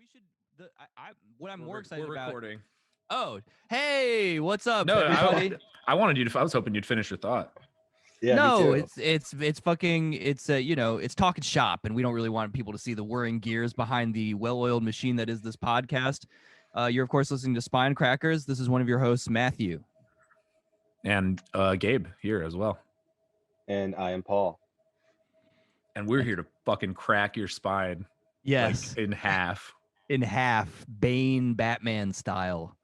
We should. What I'm more excited we're about. Recording. Oh, hey, what's up, No, everybody? I wanted you to. I was hoping you'd finish your thought. Yeah, no, me too. it's fucking it's talking shop, and we don't really want people to see the whirring gears behind the well-oiled machine that is this podcast. You're of course listening to Spine Crackers. This is one of your hosts, Matthew, And Gabe here as well. And I am Paul. And we're here to fucking crack your spine. Yes, like, in half, Bane Batman style.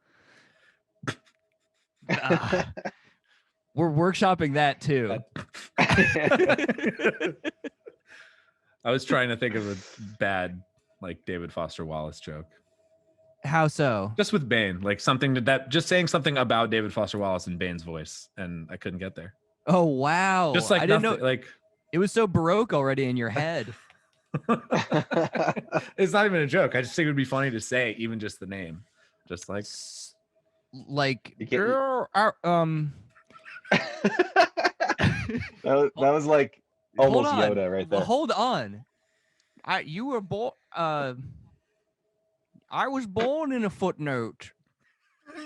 We're workshopping that too. I was trying to think of a bad like David Foster Wallace joke. How so? Just with Bane, like something that just saying something about David Foster Wallace in Bane's voice, and I couldn't get there. Oh wow! Just like I didn't know. like it was so Baroque already in your head. It's not even a joke. I just think it would be funny to say even just the name, just like that was like almost Yoda right there. Hold on. You were born. I was born in a footnote.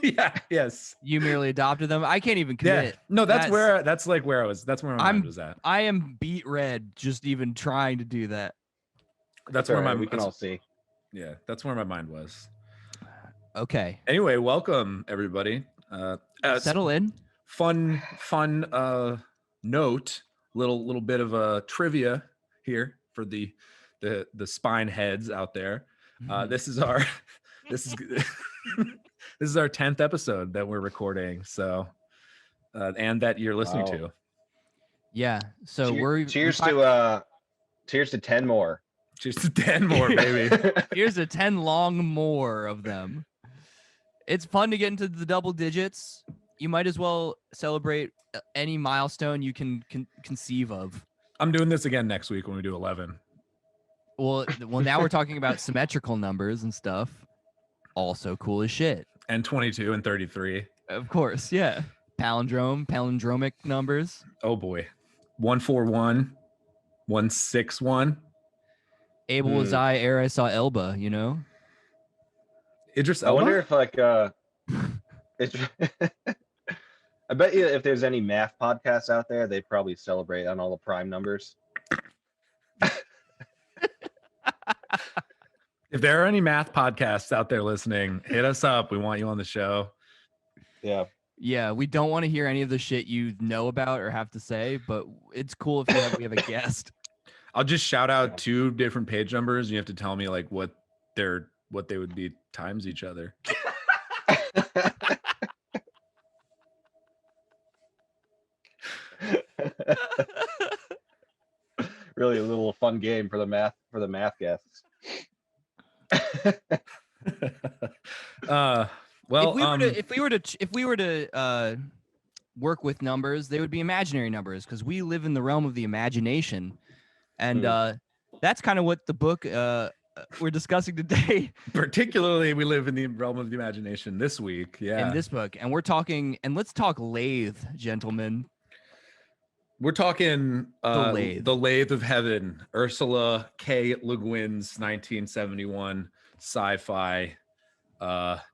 Yeah. Yes. You merely adopted them. I can't even commit. Yeah. No, that's where I was. That's where my mind was at. I am beat red just even trying to do that. That's where we can all see. Yeah, that's where my mind was. Okay. Anyway, welcome everybody. Settle in. Fun note, little bit of a trivia here for the spine heads out there. This is our 10th episode that we're recording. So and that you're listening to. Yeah. So cheers to 10 more. Cheers to 10 more, baby. Here's a 10 long more of them. It's fun to get into the double digits. You might as well celebrate any milestone you can conceive of. I'm doing this again next week when we do 11. Well, now we're talking about symmetrical numbers and stuff. Also cool as shit. And 22 and 33. Of course, yeah. Palindromic numbers. Oh boy. 141, 161. Able as I, ere I saw Elba, you know? Idris Elba? I wonder if like I bet you if there's any math podcasts out there, they probably celebrate on all the prime numbers. If there are any math podcasts out there listening, hit us up. We want you on the show. Yeah. Yeah, we don't want to hear any of the shit you know about or have to say, but it's cool if we have a guest. I'll just shout out 2 different page numbers. You have to tell me like what they would be times each other. Really a little fun game for the math guests. Well, if we were to work with numbers, they would be imaginary numbers because we live in the realm of the imagination, and that's kind of what the book we're discussing today. Particularly, we live in the realm of the imagination this week. Yeah, in this book, and we're talking, and let's talk Lathe, gentlemen. We're talking the Lathe of Heaven, Ursula K. Le Guin's 1971 sci-fi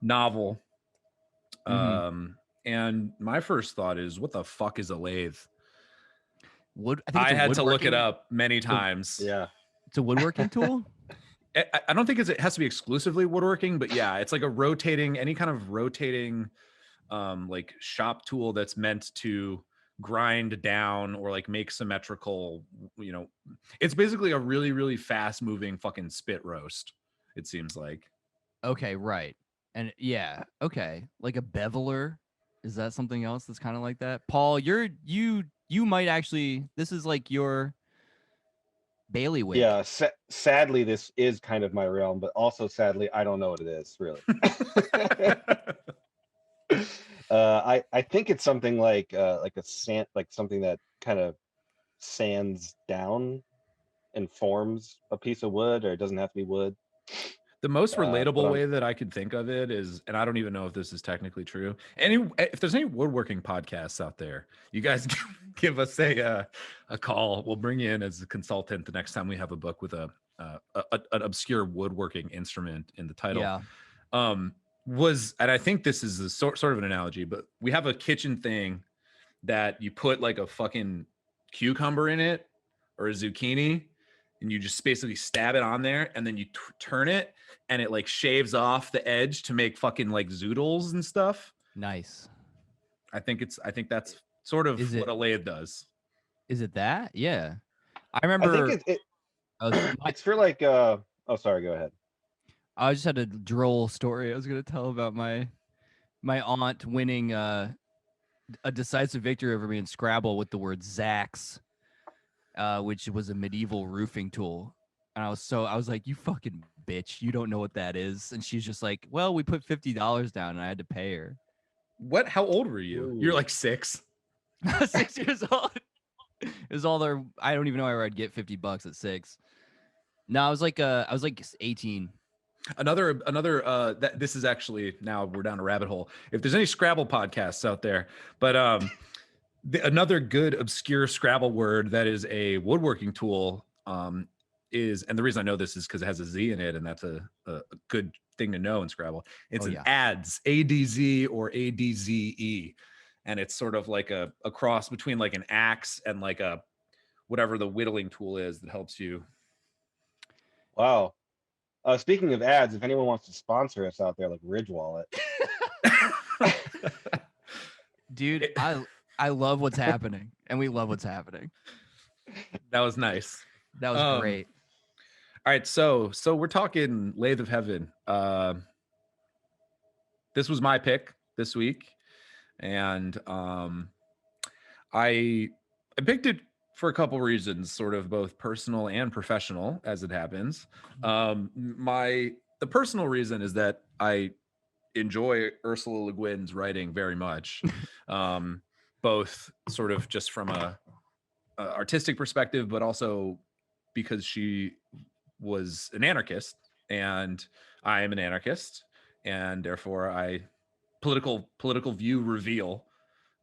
novel. And my first thought is, what the fuck is a lathe? I had to look it up many times. Yeah, it's a woodworking tool. I don't think it has to be exclusively woodworking, but yeah, it's like any kind of rotating like shop tool that's meant to grind down or like make symmetrical, it's basically a really, really fast moving fucking spit roast, it seems like. Okay, right. And yeah, okay. Like a beveler. Is that something else that's kind of like that? Paul, you might actually, this is like your bailiwick. Yeah, sadly this is kind of my realm, but also sadly I don't know what it is really. I think it's something like a sand, like something that kind of sands down and forms a piece of wood, or it doesn't have to be wood. The most relatable way that I could think of it is, and I don't even know if this is technically true. If there's any woodworking podcasts out there, you guys give us a call. We'll bring you in as a consultant the next time we have a book with a an obscure woodworking instrument in the title. Yeah. And I think this is a sort of an analogy, but we have a kitchen thing that you put like a fucking cucumber in it or a zucchini, and you just basically stab it on there, and then you turn it, and it like shaves off the edge to make fucking like zoodles and stuff. Nice. I think that's sort of what a lathe does. Is it that? Yeah. I remember. I think it's for like. Oh, sorry. Go ahead. I just had a droll story I was gonna tell about my aunt winning a decisive victory over me in Scrabble with the word Zax, which was a medieval roofing tool. And I was like, you fucking bitch, you don't know what that is. And she's just like, well, we put $50 down and I had to pay her. What? How old were you? Ooh. You're like 6. 6 years old. It was all there. I don't even know where I'd get $50 at 6. No, I was like 18. Another that this is actually, now we're down a rabbit hole. If there's any Scrabble podcasts out there, but another good obscure Scrabble word that is a woodworking tool is, and the reason I know this is because it has a Z in it, and that's a good thing to know in Scrabble. It's an adz, ADZ or ADZE, and it's sort of like a cross between like an axe and like a whatever the whittling tool is that helps you. Wow. Speaking of ads, if anyone wants to sponsor us out there, like Ridge Wallet. Dude, I love what's happening, and we love what's happening. That was nice. That was great. All right, so we're talking Lathe of Heaven. This was my pick this week, and I picked it for a couple reasons, sort of both personal and professional, as it happens. The personal reason is that I enjoy Ursula Le Guin's writing very much, both sort of just from a artistic perspective, but also because she was an anarchist, and I am an anarchist, and therefore political view reveal,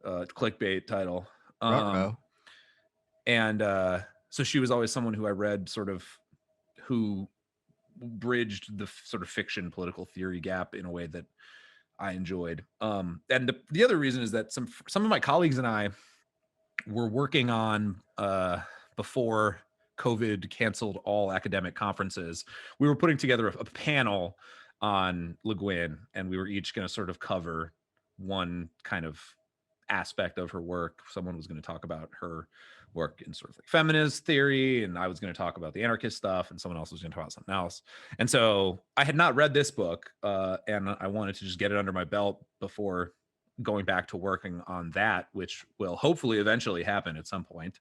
clickbait title. And so she was always someone who I read, sort of, who bridged the sort of fiction political theory gap in a way that I enjoyed. And the other reason is that some of my colleagues and I were working on, before COVID canceled all academic conferences, we were putting together a panel on Le Guin, and we were each going to sort of cover one kind of aspect of her work. Someone was going to talk about her work in sort of like feminist theory, and I was going to talk about the anarchist stuff, and someone else was going to talk about something else. And so I had not read this book, and I wanted to just get it under my belt before going back to working on that, which will hopefully eventually happen at some point.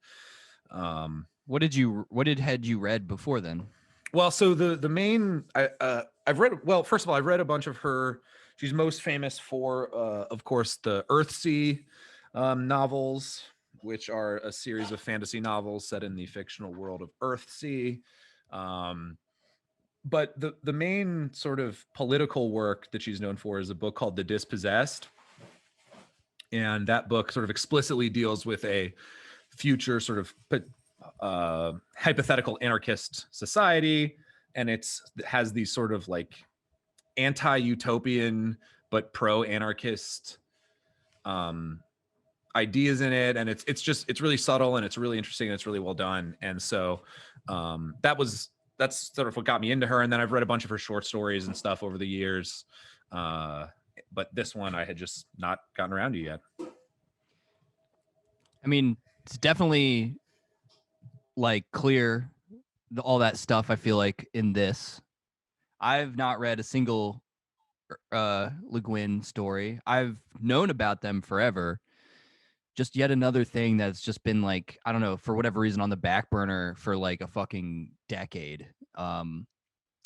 What had you read before then? Well, so the main I've read, well, first of all, I've read a bunch of her. She's most famous for, of course, the Earthsea novels, which are a series of fantasy novels set in the fictional world of Earthsea. But the main sort of political work that she's known for is a book called The Dispossessed. And that book sort of explicitly deals with a future sort of hypothetical anarchist society. And it has these sort of like anti-utopian but pro-anarchist ideas in it, and it's really subtle, and it's really interesting, and it's really well done. And so that's sort of what got me into her. And then I've read a bunch of her short stories and stuff over the years, but this one I had just not gotten around to yet. I mean, it's definitely like clear, all that stuff, I feel like, in this. I've not read a single Le Guin story. I've known about them forever. Just yet another thing that's just been like, I don't know, for whatever reason, on the back burner for like a fucking decade. And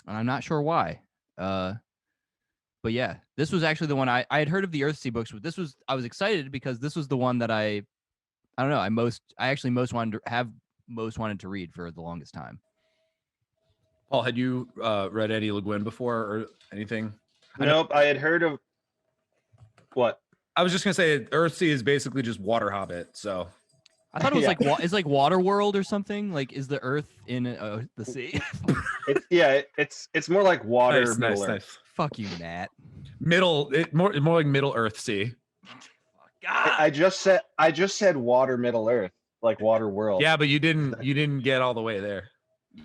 I'm not sure why. But yeah, this was actually the one I had heard of the Earthsea books, but I was excited because this was the one that I don't know, I actually most wanted to read for the longest time. Paul, had you read Eddie Le Guin before or anything? Nope, I had heard of what? I was just gonna say Earthsea is basically just Water Hobbit. So I thought it was like it's like Water World or something. Like, is the Earth in the sea? It's more like water, Nice, Middle nice, Earth. nice. Fuck you, Matt. More like Middle Earth Sea. God. I just said water, Middle Earth, like water world. Yeah, but you didn't get all the way there.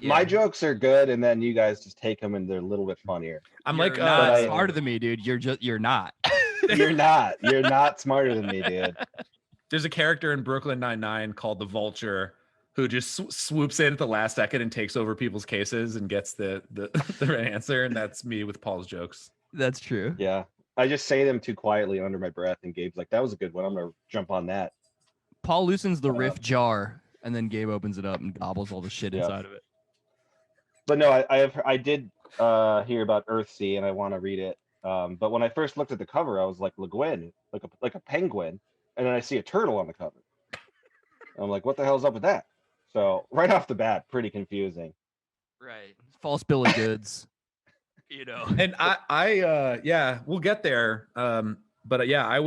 My jokes are good, and then you guys just take them, and they're a little bit funnier. I'm You're like not smarter than me, dude. You're not. You're not smarter than me, dude. There's a character in Brooklyn Nine-Nine called the Vulture who just swoops in at the last second and takes over people's cases and gets the right answer, and that's me with Paul's jokes. That's true. Yeah, I just say them too quietly under my breath, and Gabe's like, "That was a good one. I'm gonna jump on that." Paul loosens the riff jar, and then Gabe opens it up and gobbles all the shit Yeah. inside of it. But no, I did hear about Earthsea, and I want to read it. But when I first looked at the cover, I was like, Le Guin, like a penguin, and then I see a turtle on the cover. I'm like, what the hell's up with that? So right off the bat, pretty confusing. Right. False bill of goods. And I yeah, we'll get there. But yeah, I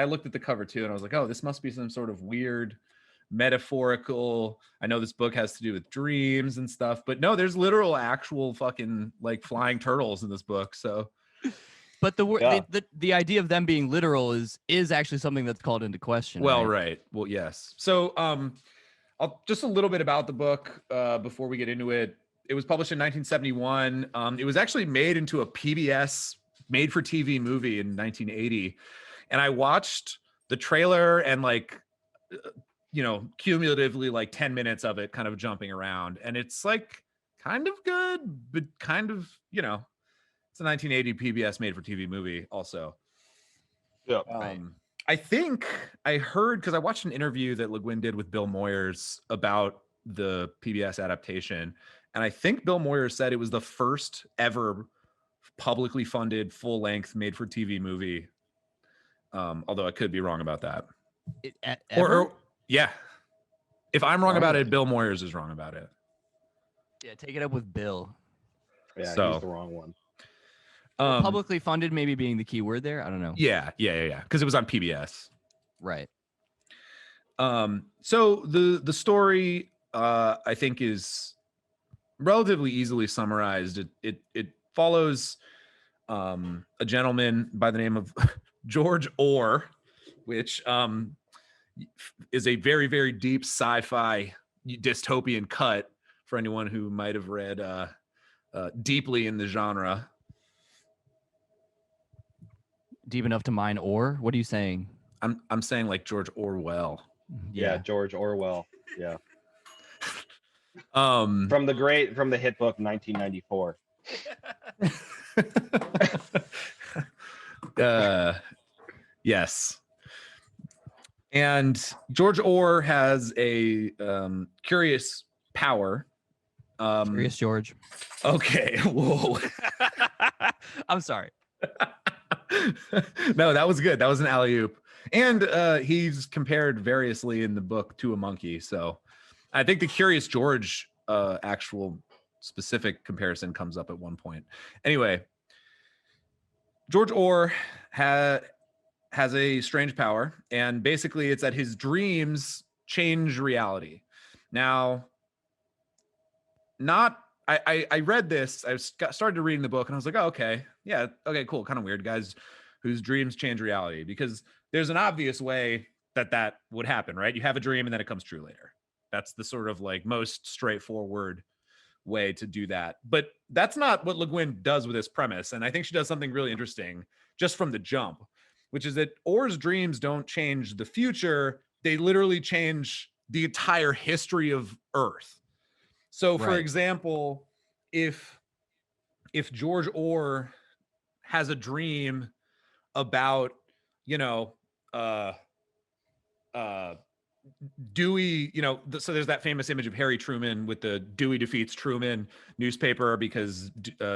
looked at the cover too, and I was like, oh, this must be some sort of weird metaphorical. I know this book has to do with dreams and stuff, but no, there's literal actual fucking like flying turtles in this book. So but the idea of them being literal is actually something that's called into question. Well, right. Well, yes. So I'll just a little bit about the book before we get into it. It was published in 1971. It was actually made into a PBS made for TV movie in 1980. And I watched the trailer and like cumulatively like 10 minutes of it kind of jumping around, and it's like kind of good, but kind of, it's a 1980 PBS made for TV movie also. Yeah. I think I heard, because I watched an interview that Le Guin did with Bill Moyers about the PBS adaptation, and I think Bill Moyers said it was the first ever publicly funded full-length made for TV movie. Although I could be wrong about that. Or yeah, if I'm wrong about it, Bill Moyers is wrong about it. Yeah, take it up with Bill. Yeah, he's the wrong one. Publicly funded maybe being the key word there. I don't know. Yeah. Because it was on PBS. Right. So the story I think is relatively easily summarized. It follows a gentleman by the name of George Orr, which is a very, very deep sci-fi dystopian cut for anyone who might have read deeply in the genre. Deep enough to mine ore? What are you saying? I'm saying like George Orwell. Yeah, George Orwell. Yeah. From the hit book 1994. Yes. And George Orr has a curious power. Curious George. Okay. Whoa. I'm sorry. No, that was good. That was an alley-oop. And he's compared variously in the book to a monkey. So I think the Curious George actual specific comparison comes up at one point. Anyway, George Orr has a strange power, and basically it's that his dreams change reality. Now, I read this, started reading the book, and I was like, oh, okay, yeah, okay, cool, kind of weird, guys whose dreams change reality, because there's an obvious way that would happen, right? You have a dream and then it comes true later. That's the sort of like most straightforward way to do that. But that's not what Le Guin does with this premise. And I think she does something really interesting just from the jump, which is that Orr's dreams don't change the future. They literally change the entire history of Earth. So for example, if George Orr has a dream about, Dewey, so there's that famous image of Harry Truman with the Dewey defeats Truman newspaper, because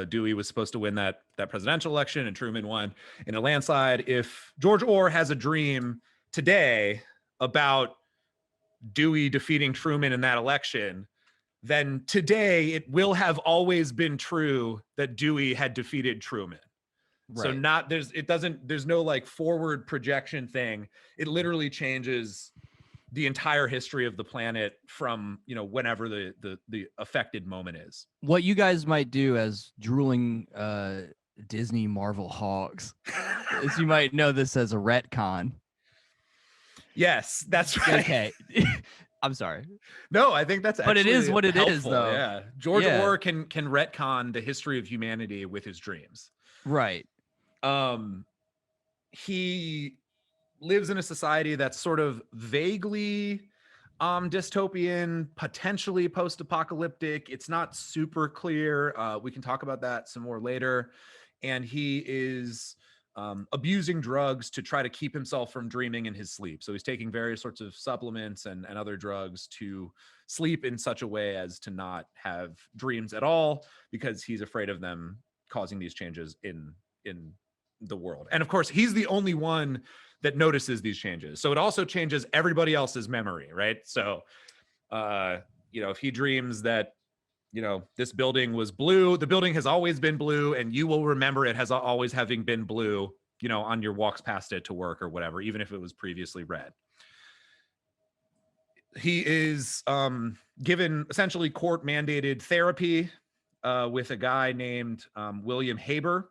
Dewey was supposed to win that presidential election and Truman won in a landslide. If George Orr has a dream today about Dewey defeating Truman in that election, then today it will have always been true that Dewey had defeated Truman. Right. So there's no like forward projection thing. It literally changes the entire history of the planet from, you know, whenever the affected moment is. What you guys might do as drooling Disney Marvel hogs is you might know this as a retcon. Yes, that's right. Okay. I'm sorry. No, I think that's But it is what it is, helpful, though. Yeah. George Yeah. Orr can retcon the history of humanity with his dreams. Right. He lives in a society that's sort of vaguely dystopian, potentially post-apocalyptic. It's not super clear. We can talk about that some more later. And he is abusing drugs to try to keep himself from dreaming in his sleep. So he's taking various sorts of supplements and other drugs to sleep in such a way as to not have dreams at all, because he's afraid of them causing these changes in the world. And of course, he's the only one that notices these changes. So it also changes everybody else's memory, right? So, you know, if he dreams that, you know, this building was blue, the building has always been blue, and you will remember it has always having been blue, you know, on your walks past it to work or whatever, even if it was previously red. He is given essentially court mandated therapy with a guy named William Haber.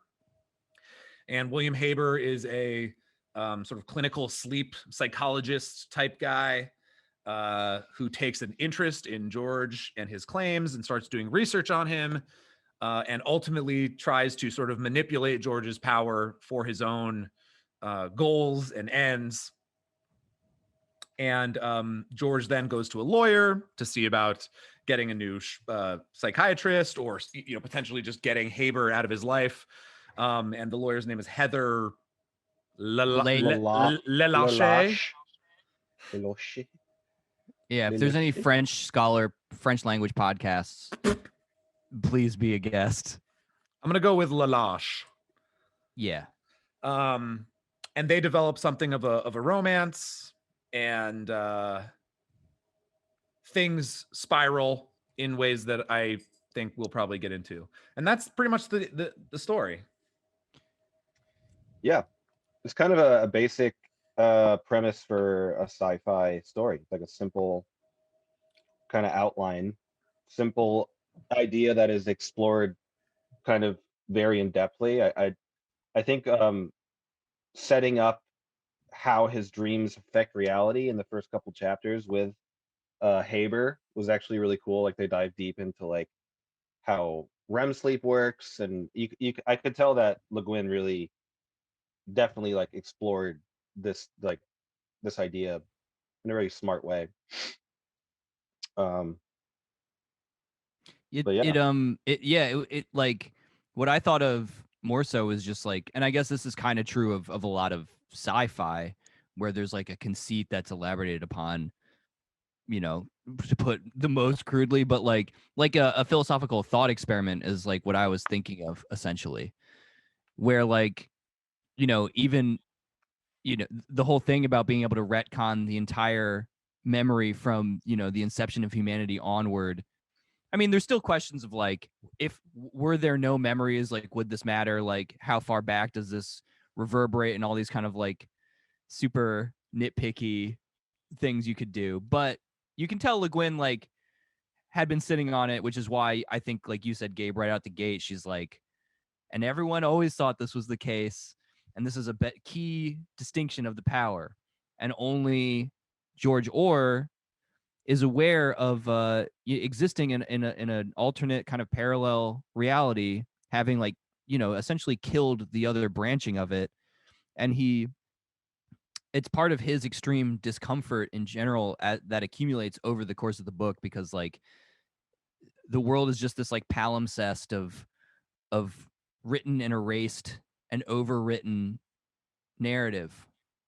And William Haber is a sort of clinical sleep psychologist type guy who takes an interest in George and his claims and starts doing research on him, and ultimately tries to sort of manipulate George's power for his own goals and ends. And George then goes to a lawyer to see about getting a new psychiatrist, or, you know, potentially just getting Haber out of his life. And the lawyer's name is Heather Lelache. Yeah, if there's any French language podcasts, please be a guest. I'm gonna go with Lelache. Yeah. And they develop something of a romance, and things spiral in ways that I think we'll probably get into. And that's pretty much the story. Yeah, it's kind of a basic premise for a sci-fi story, like a simple kind of outline, simple idea that is explored kind of very in-depthly. I think setting up how his dreams affect reality in the first couple chapters with Haber was actually really cool. Like, they dive deep into like how REM sleep works, and I could tell that Le Guin really definitely like explored this idea in a very smart way. It like what I thought of more so is just like, and I guess this is kind of true of a lot of sci-fi, where there's like a conceit that's elaborated upon, you know, to put the most crudely, but like a philosophical thought experiment is like what I was thinking of, essentially, where like, you know, even, you know, the whole thing about being able to retcon the entire memory from, you know, the inception of humanity onward. I mean, there's still questions of like, if were there no memories, like, would this matter? Like, how far back does this reverberate, and all these kind of like super nitpicky things you could do. But you can tell Le Guin like had been sitting on it, which is why I think, like you said, Gabe, right out the gate, she's like, and everyone always thought this was the case, and this is a key distinction of the power, and only George Orr is aware of existing in an alternate kind of parallel reality, having like, you know, essentially killed the other branching of it. And it's part of his extreme discomfort in general that accumulates over the course of the book, because like the world is just this like palimpsest of written and erased and overwritten narrative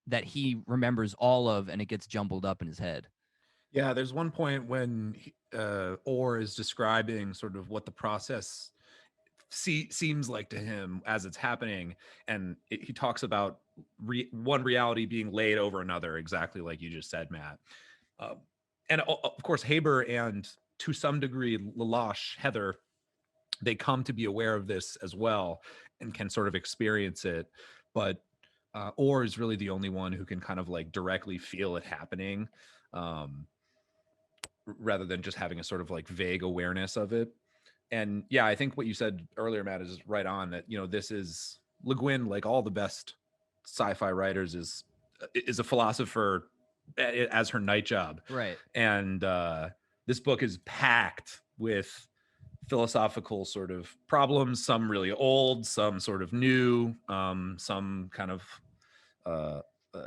that he remembers all of, and it gets jumbled up in his head. Yeah, there's one point when Orr is describing sort of what the process seems like to him as it's happening, and he talks about one reality being laid over another, exactly like you just said, Matt. And of course, Haber and to some degree Lelache, Heather, they come to be aware of this as well and can sort of experience it. But Orr is really the only one who can kind of like directly feel it happening. rather than just having a sort of like vague awareness of it. And yeah, I think what you said earlier, Matt, is right on. That, you know, this is Le Guin, like all the best sci-fi writers, is a philosopher as her night job. Right. And this book is packed with philosophical sort of problems, some really old, some sort of new, some kind of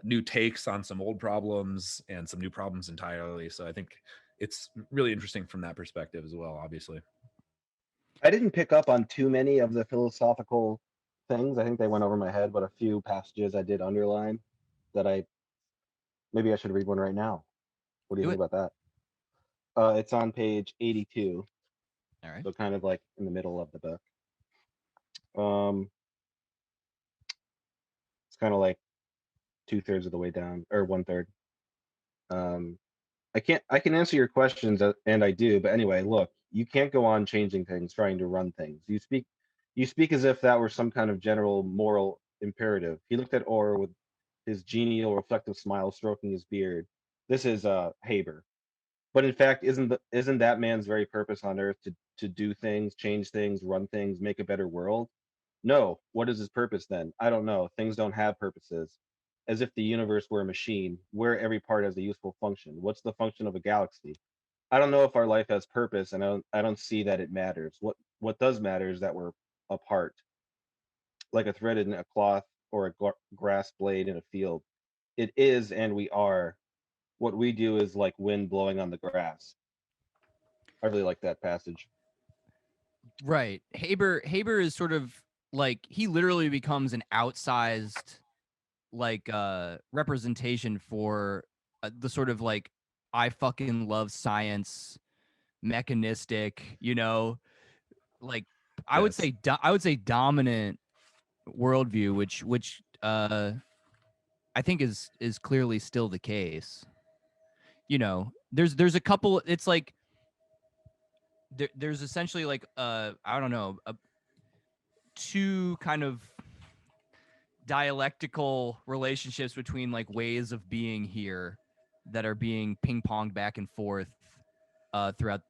new takes on some old problems, and some new problems entirely. So I think it's really interesting from that perspective as well, obviously. I didn't pick up on too many of the philosophical things. I think they went over my head, but a few passages I did underline that maybe I should read one right now. What do you Do think it. about that? It's on page 82, All right. so kind of like in the middle of the book. It's kind of like 2/3 of the way down, or 1/3. I can answer your questions, and I do, but anyway, look, you can't go on changing things, trying to run things. You speak as if that were some kind of general moral imperative. He looked at Orr with his genial, reflective smile, stroking his beard. This is Haber. But in fact, isn't that man's very purpose on Earth to do things, change things, run things, make a better world? No. What is his purpose then? I don't know. Things don't have purposes. As if the universe were a machine, where every part has a useful function. What's the function of a galaxy? I don't know if our life has purpose, and I don't see that it matters. What does matter is that we're apart, like a thread in a cloth or a grass blade in a field. It is, and we are. What we do is like wind blowing on the grass. I really like that passage. Right. Haber is sort of like, he literally becomes an outsized like representation for the sort of like, I fucking love science, mechanistic, you know, like I would say dominant worldview, which I think is clearly still the case. You know, there's a couple, it's like there's essentially like I don't know, two kind of dialectical relationships between like ways of being here that are being ping-ponged back and forth throughout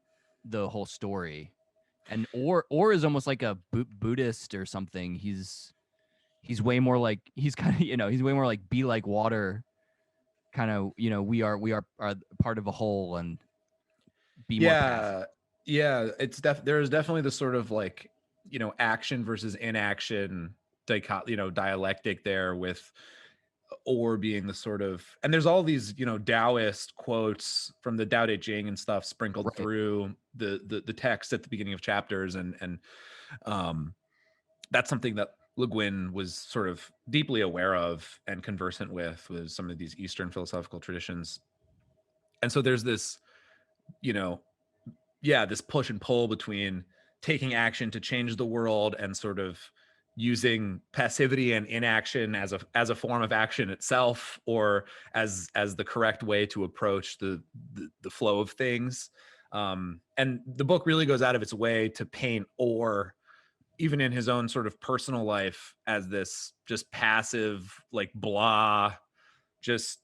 the whole story. And or is almost like a Buddhist or something. He's way more like, he's kind of, you know, he's way more like be like water, kind of, you know, we are part of a whole, and be more passive. Yeah, it's there's definitely the sort of like, you know, action versus inaction dialectic there, with Or being the sort of, and there's all these, you know, Taoist quotes from the Tao Te Ching and stuff sprinkled Right. through the text at the beginning of chapters, and that's something that Le Guin was sort of deeply aware of and conversant with some of these Eastern philosophical traditions. And so there's this, you know, this push and pull between taking action to change the world and sort of using passivity and inaction as a form of action itself, or as the correct way to approach the flow of things. And the book really goes out of its way to paint Orr, even in his own sort of personal life, as this just passive, like blah, just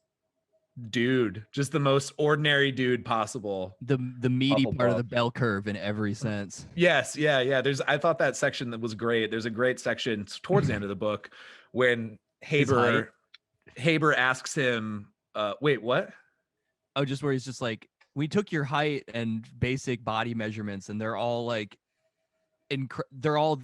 dude, just the most ordinary dude possible. The meaty Awful part of buff. the bell curve in every sense. Yes, yeah. I thought that section that was great. There's a great section towards the end of the book when Haber asks him, wait, what? Oh, just where he's just like, we took your height and basic body measurements, and they're all like they're all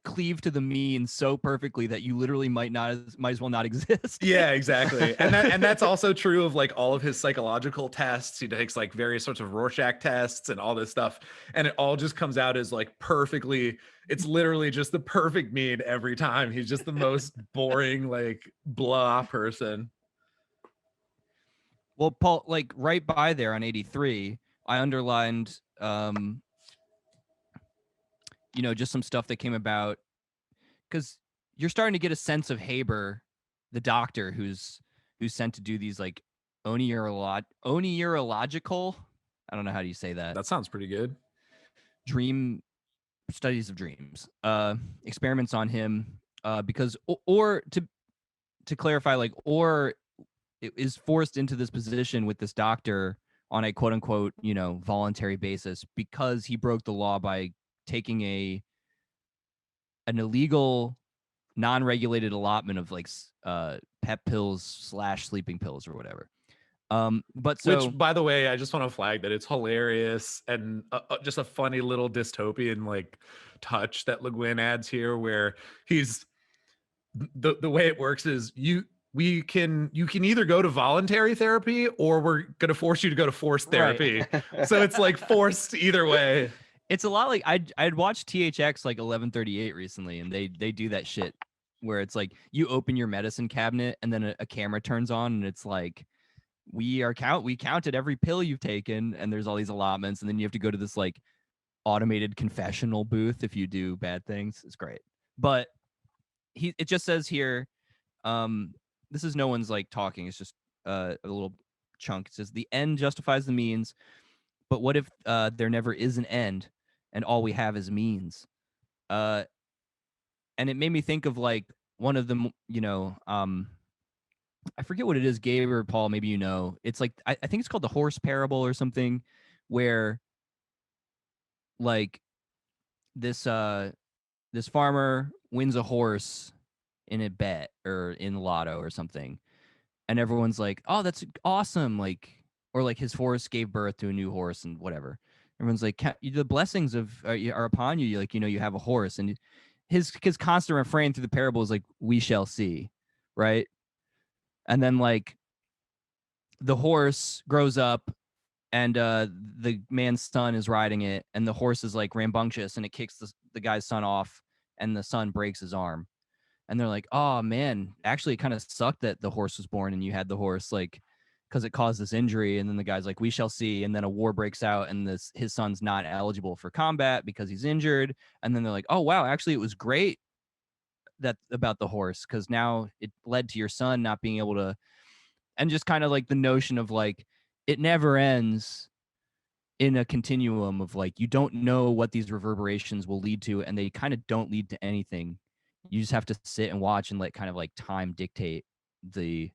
cleaved to the mean so perfectly that you literally might as well not exist. Yeah, exactly. And that's also true of like all of his psychological tests. He takes like various sorts of Rorschach tests and all this stuff, and it all just comes out as like perfectly, it's literally just the perfect mean every time. He's just the most boring, like blah person. Well, Paul, like right by there on 83, I underlined you know, just some stuff that came about, because you're starting to get a sense of Haber, the doctor who's sent to do these like onirological, I don't know how do you say that, That sounds pretty good. dream studies of dreams, experiments on him, because or to clarify, like, or is forced into this position with this doctor on a quote unquote, voluntary basis because he broke the law by taking an illegal non-regulated allotment of like pep pills / sleeping pills or whatever. Which, by the way, I just want to flag that it's hilarious and just a funny little dystopian like touch that Le Guin adds here, where he's the way it works is you can either go to voluntary therapy or we're gonna force you to go to forced therapy. Right. So it's like forced either way. It's a lot like I'd watched THX like 1138 recently, and they do that shit where it's like you open your medicine cabinet and then a camera turns on and it's like we counted every pill you've taken, and there's all these allotments, and then you have to go to this like automated confessional booth if you do bad things. It's great. But it just says here, this is no one's like talking, it's just a little chunk. It says the end justifies the means, but what if there never is an end and all we have is means? And it made me think of like one of them, I forget what it is, Gabe or Paul, maybe it's like I think it's called the horse parable or something, where like this farmer wins a horse in a bet or in lotto or something, and everyone's like, oh, that's awesome, like, or like his horse gave birth to a new horse and whatever. Everyone's like, the blessings are upon you, like, you have a horse. And his constant refrain through the parable is like, we shall see, right? And then like the horse grows up and the man's son is riding it, and the horse is like rambunctious and it kicks the guy's son off, and the son breaks his arm. And they're like, oh man, actually it kind of sucked that the horse was born and you had the horse, like, because it caused this injury. And then the guy's like, we shall see. And then a war breaks out, and his son's not eligible for combat because he's injured. And then they're like, oh wow, actually it was great that about the horse, because now it led to your son not being able to. And just kind of like the notion of like it never ends in a continuum of like you don't know what these reverberations will lead to, and they kind of don't lead to anything. You just have to sit and watch and let kind of like time dictate the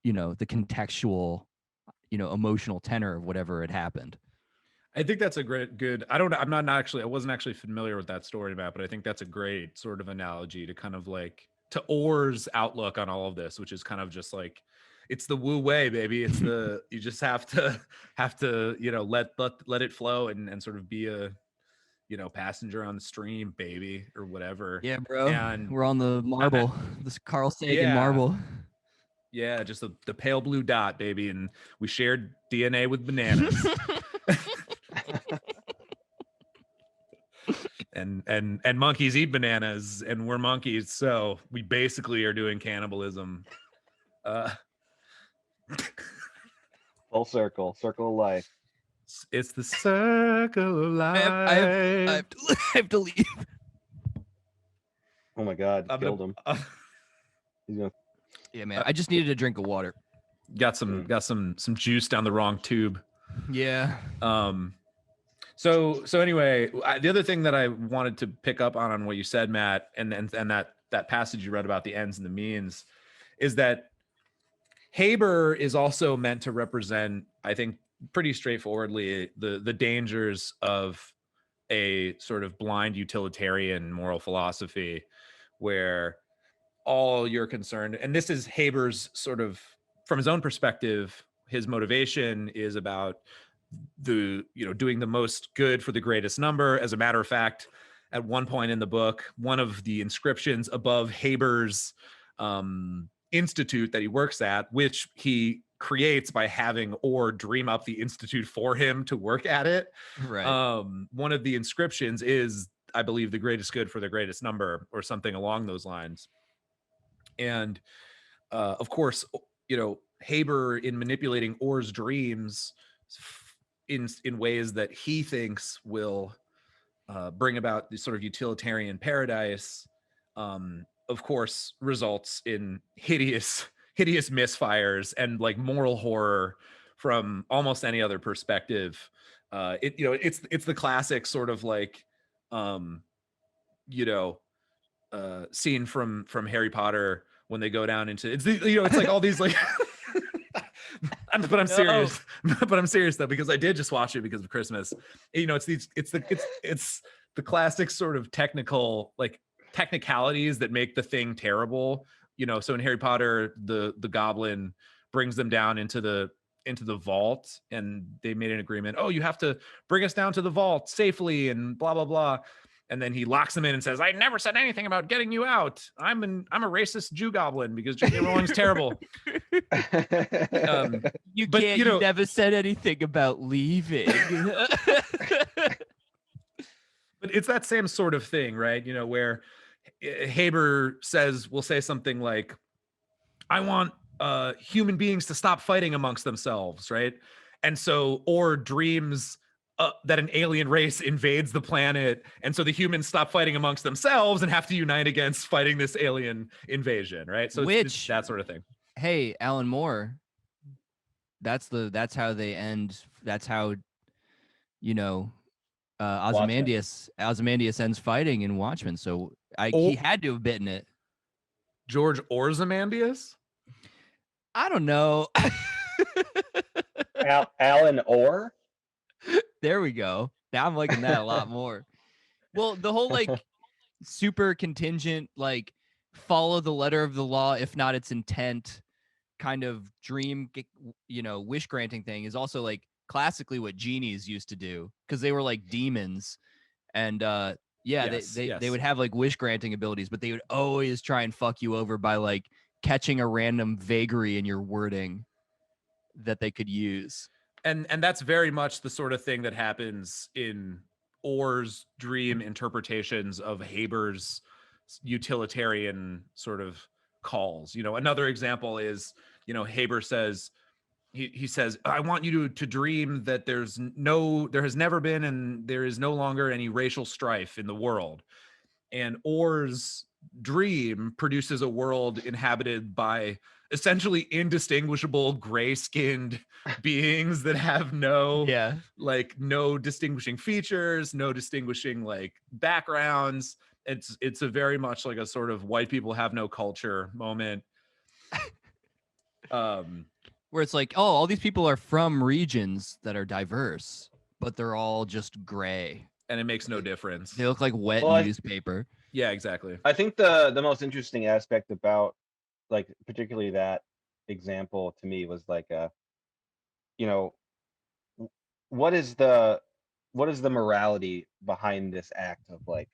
the contextual emotional tenor of whatever had happened. I think that's a good I wasn't actually familiar with that story, Matt, but I think that's a great sort of analogy to kind of like to Orr's outlook on all of this, which is kind of just like it's the Wu Wei, baby. It's the you just have to let it flow and sort of be a passenger on the stream, baby, or whatever. Yeah, bro. And we're on the marble, this Carl Sagan marble. Yeah, just the pale blue dot, baby, and we shared DNA with bananas. and monkeys eat bananas, and we're monkeys, so we basically are doing cannibalism. Full circle of life. It's the circle of life. I have to leave. Oh my God, killed him. He's gonna... Yeah, man. I just needed a drink of water. Got some juice down the wrong tube. Yeah. So anyway, the other thing that I wanted to pick up on what you said, Matt, and that passage you read about the ends and the means, is that Haber is also meant to represent, I think, pretty straightforwardly the dangers of a sort of blind utilitarian moral philosophy, where all you're concerned, and this is Haber's sort of, from his own perspective, his motivation is about doing the most good for the greatest number. As a matter of fact, at one point in the book, one of the inscriptions above Haber's institute that he works at, which he creates by having Orr dream up the institute for him to work at it. Right. One of the inscriptions is, I believe, the greatest good for the greatest number, or something along those lines. And of course, Haber, in manipulating Orr's dreams in ways that he thinks will bring about this sort of utilitarian paradise, of course, results in hideous misfires and like moral horror from almost any other perspective. It's the classic sort of like scene from Harry Potter when they go down into it's like all these like but I'm serious. But I'm serious though, because I did just watch it because of Christmas. You know, it's the classic sort of technicalities that make the thing terrible. You know, so in Harry Potter, the goblin brings them down into the vault, and they made an agreement. Oh, you have to bring us down to the vault safely, and blah blah blah. And then he locks them in and says, "I never said anything about getting you out. I'm a racist Jew goblin because J.K. Rowling's terrible." You never said anything about leaving. But it's that same sort of thing, right? You know, where Haber will say something like, "I want human beings to stop fighting amongst themselves," right? And so, or dreams that an alien race invades the planet, and so the humans stop fighting amongst themselves and have to unite against fighting this alien invasion, right? So it's that sort of thing. Hey, Alan Moore, that's how they end. That's how, you know, Ozymandias ends fighting in Watchmen. So he had to have bitten it. George Ozymandias? I don't know. Alan Orr? There we go. Now I'm liking that a lot more. Well, the whole like super contingent, like follow the letter of the law, if not its intent, kind of dream, you know, wish granting thing is also like classically what genies used to do, because they were like demons, and they would have like wish granting abilities, but they would always try and fuck you over by like catching a random vagary in your wording that they could use. And that's very much the sort of thing that happens in Orr's dream interpretations of Haber's utilitarian sort of calls. You know, another example is, you know, Haber says, he says, "I want you to dream that there has never been and there is no longer any racial strife in the world." And Orr's dream produces a world inhabited by essentially indistinguishable gray-skinned beings that have no distinguishing features, no distinguishing like backgrounds. It's a very much like a sort of white people have no culture moment. Where it's like, oh, all these people are from regions that are diverse, but they're all just gray. And it makes no difference. They look like wet newspaper. Yeah, exactly. I think the most interesting aspect about, like, particularly that example to me was like, you know, what is the morality behind this act of like,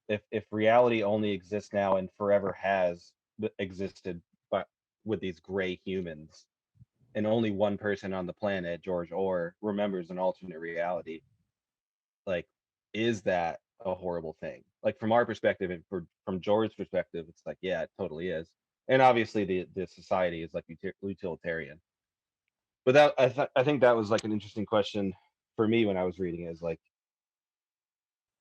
if reality only exists now and forever has existed, but with these gray humans, and only one person on the planet, George Orr, remembers an alternate reality, like, is that a horrible thing? Like, from our perspective and from George's perspective, it's like, yeah, it totally is. And obviously the society is like utilitarian. But that I think that was like an interesting question for me when I was reading it, is like,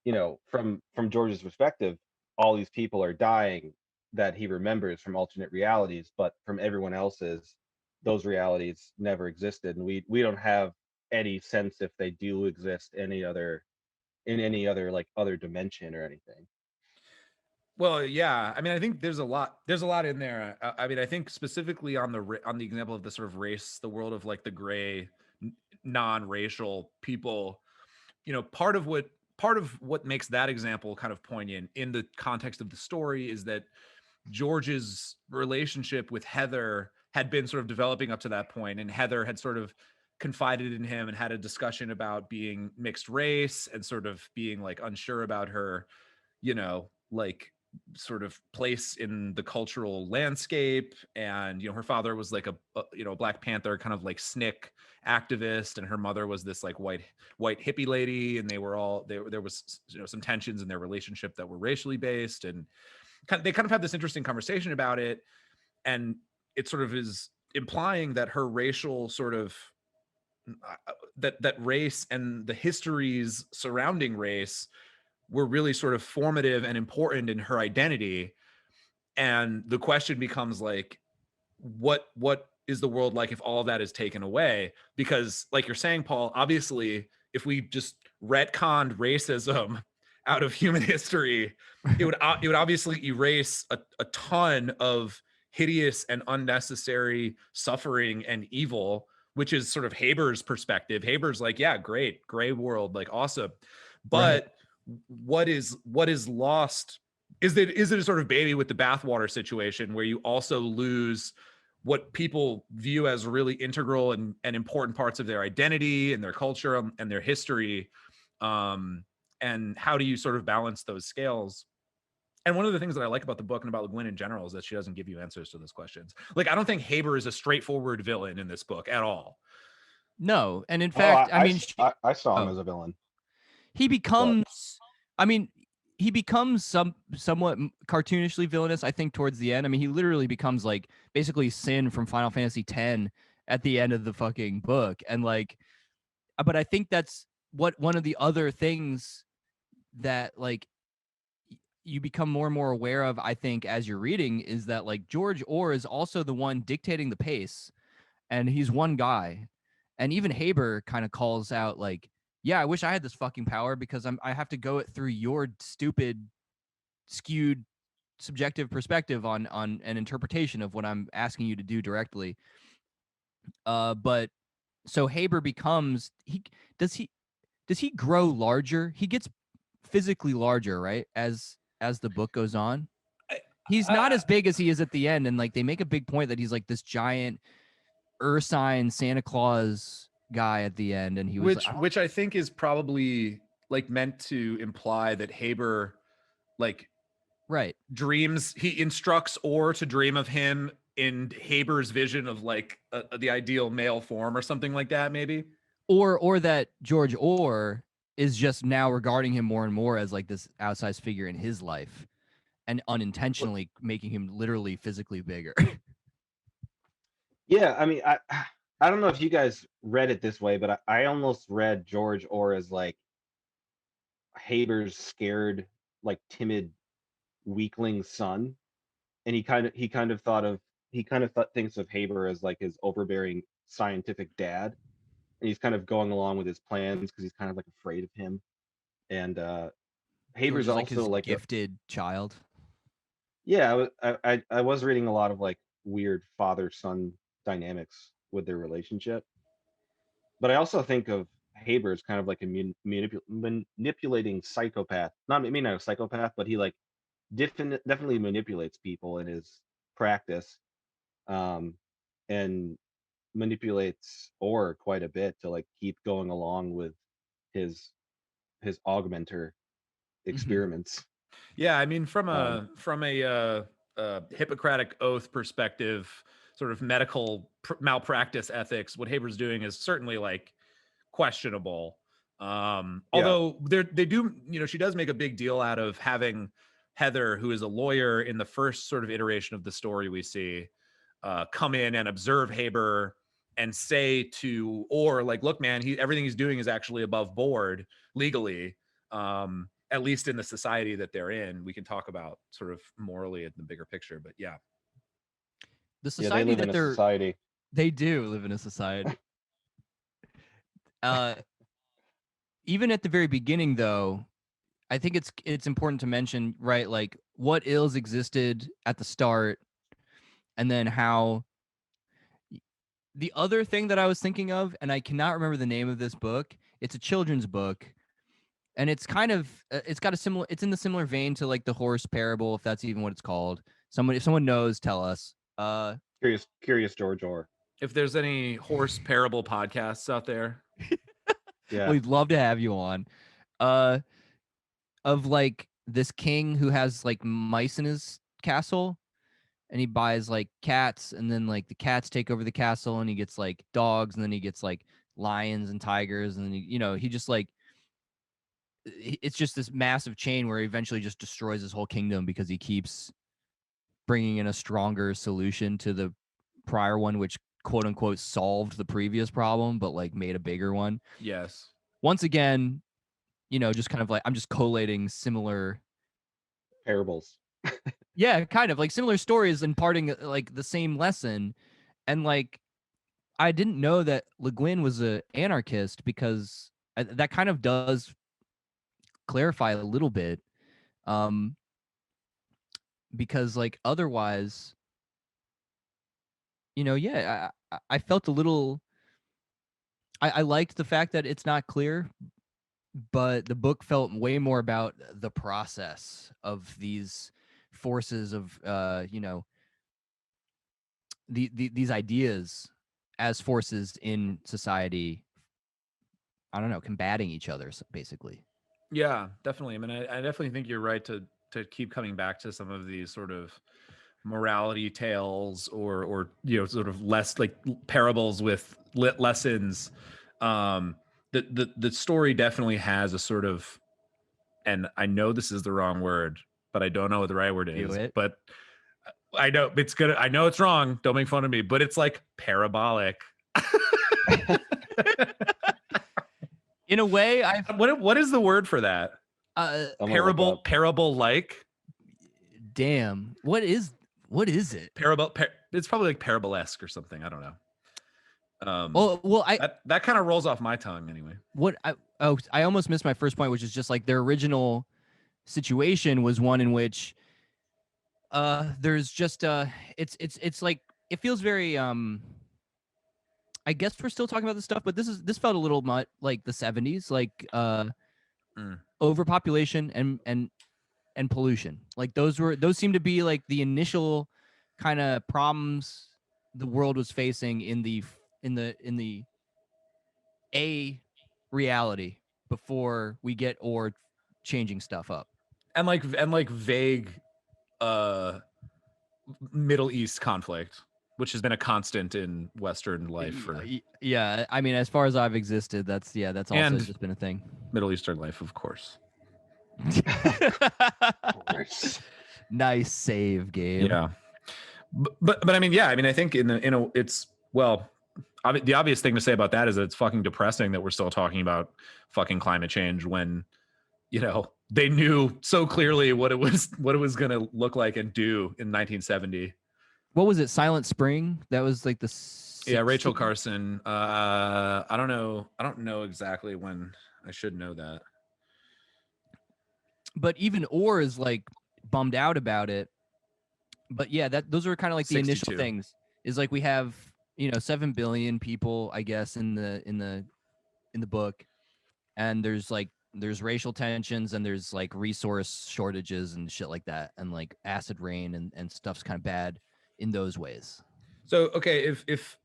you know, from George's perspective, all these people are dying that he remembers from alternate realities, but from everyone else's, those realities never existed, and we don't have any sense if they do exist in any other like other dimension or anything. Well, yeah. I mean, I think there's a lot in there. I mean, I think specifically on the example of the sort of race, the world of like the gray, non-racial people, you know, part of what makes that example kind of poignant in the context of the story is that George's relationship with Heather had been sort of developing up to that point, and Heather had sort of confided in him and had a discussion about being mixed race and sort of being like unsure about her, you know, like sort of place in the cultural landscape. And, you know, her father was like a Black Panther kind of like SNCC activist, and her mother was this like white hippie lady, and there was, you know, some tensions in their relationship that were racially based, and they kind of had this interesting conversation about it. And it sort of is implying that her racial sort of that race and the histories surrounding race were really sort of formative and important in her identity. And the question becomes like, what is the world like if all of that is taken away? Because like you're saying, Paul, obviously if we just retconned racism out of human history, it would obviously erase a ton of hideous and unnecessary suffering and evil, which is sort of Haber's perspective. Haber's like, yeah, great, gray world, like awesome. But what is lost is it a sort of baby with the bathwater situation where you also lose what people view as really integral and important parts of their identity and their culture and their history. And how do you sort of balance those scales? And one of the things that I like about the book and about Le Guin in general is that she doesn't give you answers to those questions. Like, I don't think Haber is a straightforward villain in this book at all. No, and in fact, I saw him as a villain. He becomes, he becomes somewhat cartoonishly villainous, I think, towards the end. I mean, he literally becomes like basically Sin from Final Fantasy X at the end of the fucking book. And like, but I think that's one of the other things that like you become more and more aware of, I think, as you're reading, is that like George Orr is also the one dictating the pace, and he's one guy. And even Haber kind of calls out like, yeah, I wish I had this fucking power because I have to go it through your stupid, skewed, subjective perspective on an interpretation of what I'm asking you to do directly. But so Haber becomes does he grow larger? He gets physically larger, right? As the book goes on. He's not as big as he is at the end, and like they make a big point that he's like this giant Ursine Santa Claus guy at the end, and he was which I think is probably like meant to imply that Haber like dreams, he instructs Orr to dream of him in Haber's vision of like the ideal male form or something like that, maybe, or that George Orr is just now regarding him more and more as like this outsized figure in his life and unintentionally making him literally physically bigger. Yeah, I mean, I don't know if you guys read it this way, but I almost read George Orr as like Haber's scared, like timid weakling son, and he kind of thinks of Haber as like his overbearing scientific dad, and he's kind of going along with his plans because he's kind of like afraid of him. And Haber's like also his like gifted child. Yeah, I was reading a lot of like weird father-son dynamics with their relationship, but I also think of Haber as kind of like a manipulating psychopath. Not a psychopath, but he like definitely manipulates people in his practice, and manipulates Orr quite a bit to like keep going along with his augmenter experiments. Yeah, I mean, from a Hippocratic oath perspective, sort of medical malpractice ethics, what Haber's doing is certainly like questionable. Although they do, she does make a big deal out of having Heather, who is a lawyer in the first sort of iteration of the story we see, come in and observe Haber and say to Orr, like, look, man, everything he's doing is actually above board legally. At least in the society that they're in. We can talk about sort of morally in the bigger picture, but yeah. The society they live in a society. They do live in a society. Even at the very beginning, though, I think it's important to mention, right, like what ills existed at the start, and then how the other thing that I was thinking of, and I cannot remember the name of this book. It's a children's book. And it's kind of it's in the similar vein to like the horse parable, if that's even what it's called. If someone knows, tell us. Curious George Orr. If there's any horse parable podcasts out there, yeah, we'd love to have you on. Of like this king who has like mice in his castle, and he buys like cats, and then like the cats take over the castle, and he gets like dogs, and then he gets like lions and tigers, and then he just like, it's just this massive chain where he eventually just destroys his whole kingdom because he keeps bringing in a stronger solution to the prior one, which quote unquote solved the previous problem, but like made a bigger one. Yes. Once again, just kind of like, I'm just collating similar parables. Yeah, kind of like similar stories imparting like the same lesson. And like, I didn't know that Le Guin was an anarchist because that kind of does clarify a little bit, because like otherwise yeah, I felt a little. I liked the fact that it's not clear, but the book felt way more about the process of these forces of these ideas as forces in society. I don't know, combating each other basically. Yeah, definitely. I mean, I definitely think you're right to keep coming back to some of these sort of morality tales or sort of less like parables with lessons. The story definitely has a sort of, and I know this is the wrong word, but I don't know what the right word Do is. it. But I know it's good. I know it's wrong. Don't make fun of me. But it's like parabolic. In a way, what is the word for that? I'm gonna look up. Parable like. Damn. What is it? It's probably like parabolesque or something. I don't know. That kind of rolls off my tongue anyway. I almost missed my first point, which is just like their original situation was one in which there's just it's like it feels very I guess we're still talking about this stuff, but this felt a little much like the 70s, like overpopulation and pollution. Like those seem to be like the initial kind of problems the world was facing in the a reality before we get or changing stuff up. And like vague Middle East conflict, which has been a constant in Western life for yeah. I mean, as far as I've existed, that's also and just been a thing. Middle Eastern life, of course. Nice save, Gabe. Yeah, but I mean, yeah, I mean, I think it's well, the obvious thing to say about that is that it's fucking depressing that we're still talking about fucking climate change when they knew so clearly what it was going to look like and do in 1970. What was it? Silent Spring? That was like the 60s? Yeah, Rachel Carson. I don't know exactly when. I should know that. But even Orr is like bummed out about it. But yeah, those are kind of like the 62. initial things. Is like we have 7 billion people, I guess, in the book, and there's racial tensions and there's like resource shortages and shit like that, and like acid rain and stuff's kind of bad in those ways. So okay, if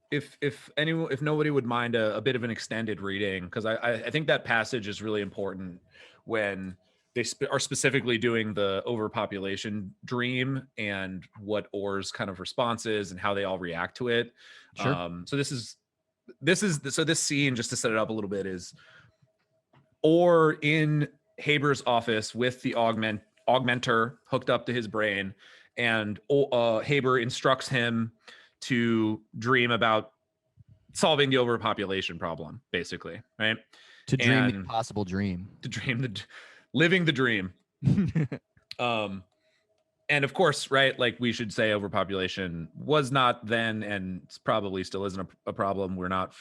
nobody would mind a bit of an extended reading, because I think that passage is really important when they are specifically doing the overpopulation dream and what Orr's kind of response is and how they all react to it. Sure. So this scene, just to set it up a little bit, is Orr in Haber's office with the augmenter hooked up to his brain, and Haber instructs him to dream about solving the overpopulation problem, basically, right? To dream the impossible dream. To dream living the dream. And of course, right, like we should say overpopulation was not then and probably still isn't a problem. We're not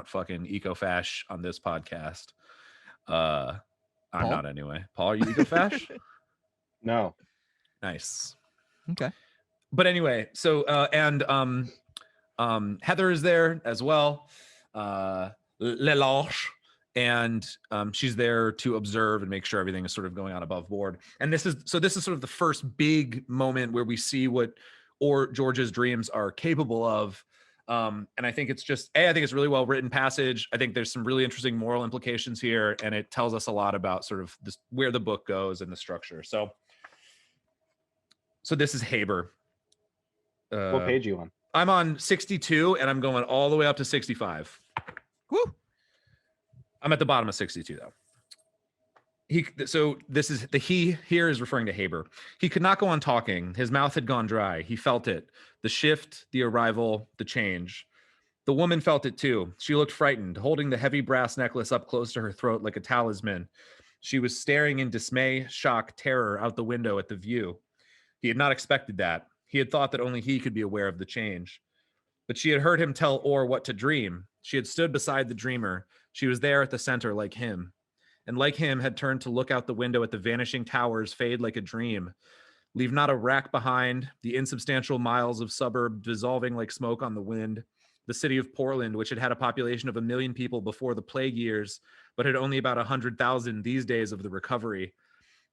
fucking eco-fash on this podcast. I'm Paul? not anyway. Paul, are you eco-fash? No. Nice. Okay. But anyway, so Heather is there as well. Lelange, and she's there to observe and make sure everything is sort of going on above board. And this is sort of the first big moment where we see what George's dreams are capable of. And I think it's I think it's a really well written passage. I think there's some really interesting moral implications here, and it tells us a lot about sort of where the book goes and the structure. So this is Haber. What page are you on? I'm on 62 and I'm going all the way up to 65. Woo! I'm at the bottom of 62 though. This is he here is referring to Haber. He could not go on talking. His mouth had gone dry. He felt it. The shift, the arrival, the change. The woman felt it too. She looked frightened, holding the heavy brass necklace up close to her throat like a talisman. She was staring in dismay, shock, terror out the window at the view. He had not expected that. He had thought that only he could be aware of the change. But she had heard him tell Orr what to dream. She had stood beside the dreamer. She was there at the center like him. And like him, had turned to look out the window at the vanishing towers fade like a dream. Leave not a rack behind, the insubstantial miles of suburb dissolving like smoke on the wind. The city of Portland, which had had a population of 1 million people before the plague years, but had only about 100,000 these days of the recovery.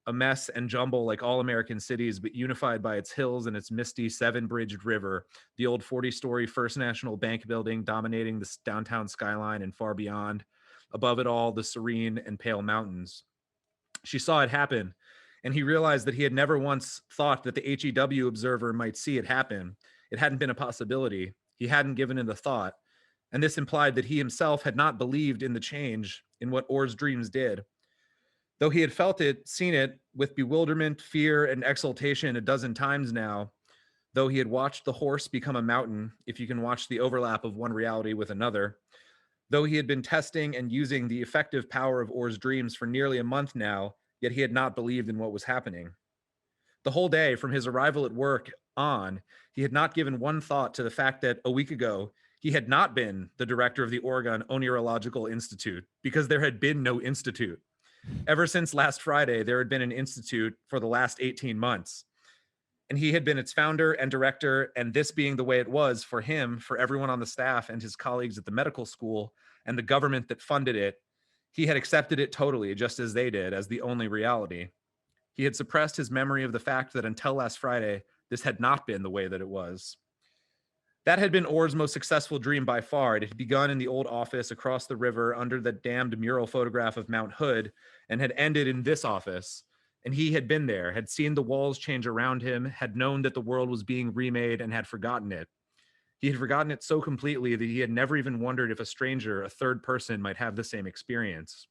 A mess and jumble like all American cities, but unified by its hills and its misty 7-bridged river, the old 40-story First National Bank building dominating the downtown skyline and far beyond. Above it all, the serene and pale mountains. She saw it happen, and he realized that he had never once thought that the HEW observer might see it happen. It hadn't been a possibility. He hadn't given it a thought. And this implied that he himself had not believed in the change, in what Orr's dreams did. Though he had felt it, seen it, with bewilderment, fear, and exultation a dozen times now, though he had watched the horse become a mountain, if you can watch the overlap of one reality with another, though he had been testing and using the effective power of Orr's dreams for nearly a month now, yet he had not believed in what was happening. The whole day, from his arrival at work on, he had not given one thought to the fact that a week ago, he had not been the director of the Oregon Oneirological Institute, because there had been no institute. Ever since last Friday, there had been an institute for the last 18 months. And he had been its founder and director, and this being the way it was for him, for everyone on the staff and his colleagues at the medical school and the government that funded it, he had accepted it totally, just as they did, as the only reality. He had suppressed his memory of the fact that until last Friday, this had not been the way that it was. That had been Orr's most successful dream by far. It had begun in the old office across the river under the damned mural photograph of Mount Hood and had ended in this office. And he had been there, had seen the walls change around him, had known that the world was being remade and had forgotten it. He had forgotten it so completely that he had never even wondered if a stranger, a third person, might have the same experience.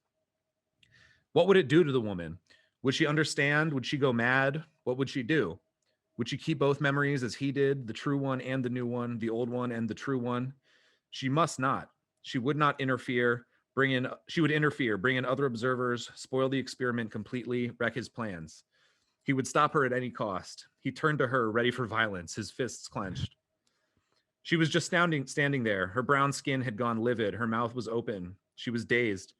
What would it do to the woman? Would she understand? Would she go mad? What would she do? Would she keep both memories as he did, the true one and the new one, the old one and the true one? She must not. She would not interfere, bring in other observers, spoil the experiment completely, wreck his plans. He would stop her at any cost. He turned to her, ready for violence, his fists clenched. She was just standing there. Her brown skin had gone livid. Her mouth was open. She was dazed.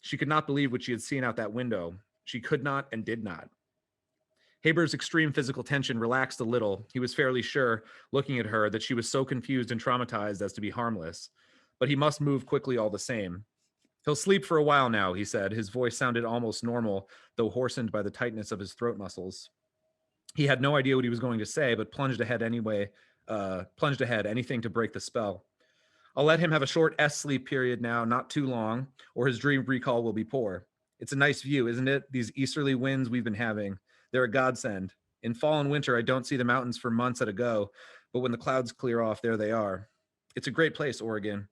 She could not believe what she had seen out that window. She could not and did not. Haber's extreme physical tension relaxed a little. He was fairly sure, looking at her, that she was so confused and traumatized as to be harmless. But he must move quickly all the same. He'll sleep for a while now, he said. His voice sounded almost normal, though hoarsened by the tightness of his throat muscles. He had no idea what he was going to say, but plunged ahead, anything to break the spell. I'll let him have a short S-sleep period now, not too long, or his dream recall will be poor. It's a nice view, isn't it? These easterly winds we've been having. They're a godsend. In fall and winter, I don't see the mountains for months at a go, but when the clouds clear off, there they are. It's a great place, Oregon.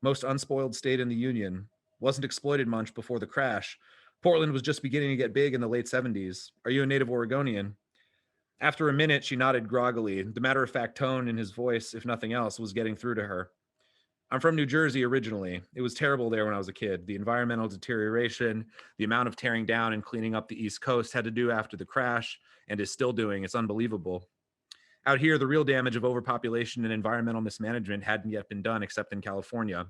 Most unspoiled state in the Union. Wasn't exploited much before the crash. Portland was just beginning to get big in the late 70s. Are you a native Oregonian? After a minute, she nodded groggily. The matter-of-fact tone in his voice, if nothing else, was getting through to her. I'm from New Jersey originally. It was terrible there when I was a kid. The environmental deterioration, the amount of tearing down and cleaning up the East Coast had to do after the crash, and is still doing. It's unbelievable. Out here, the real damage of overpopulation and environmental mismanagement hadn't yet been done except in California.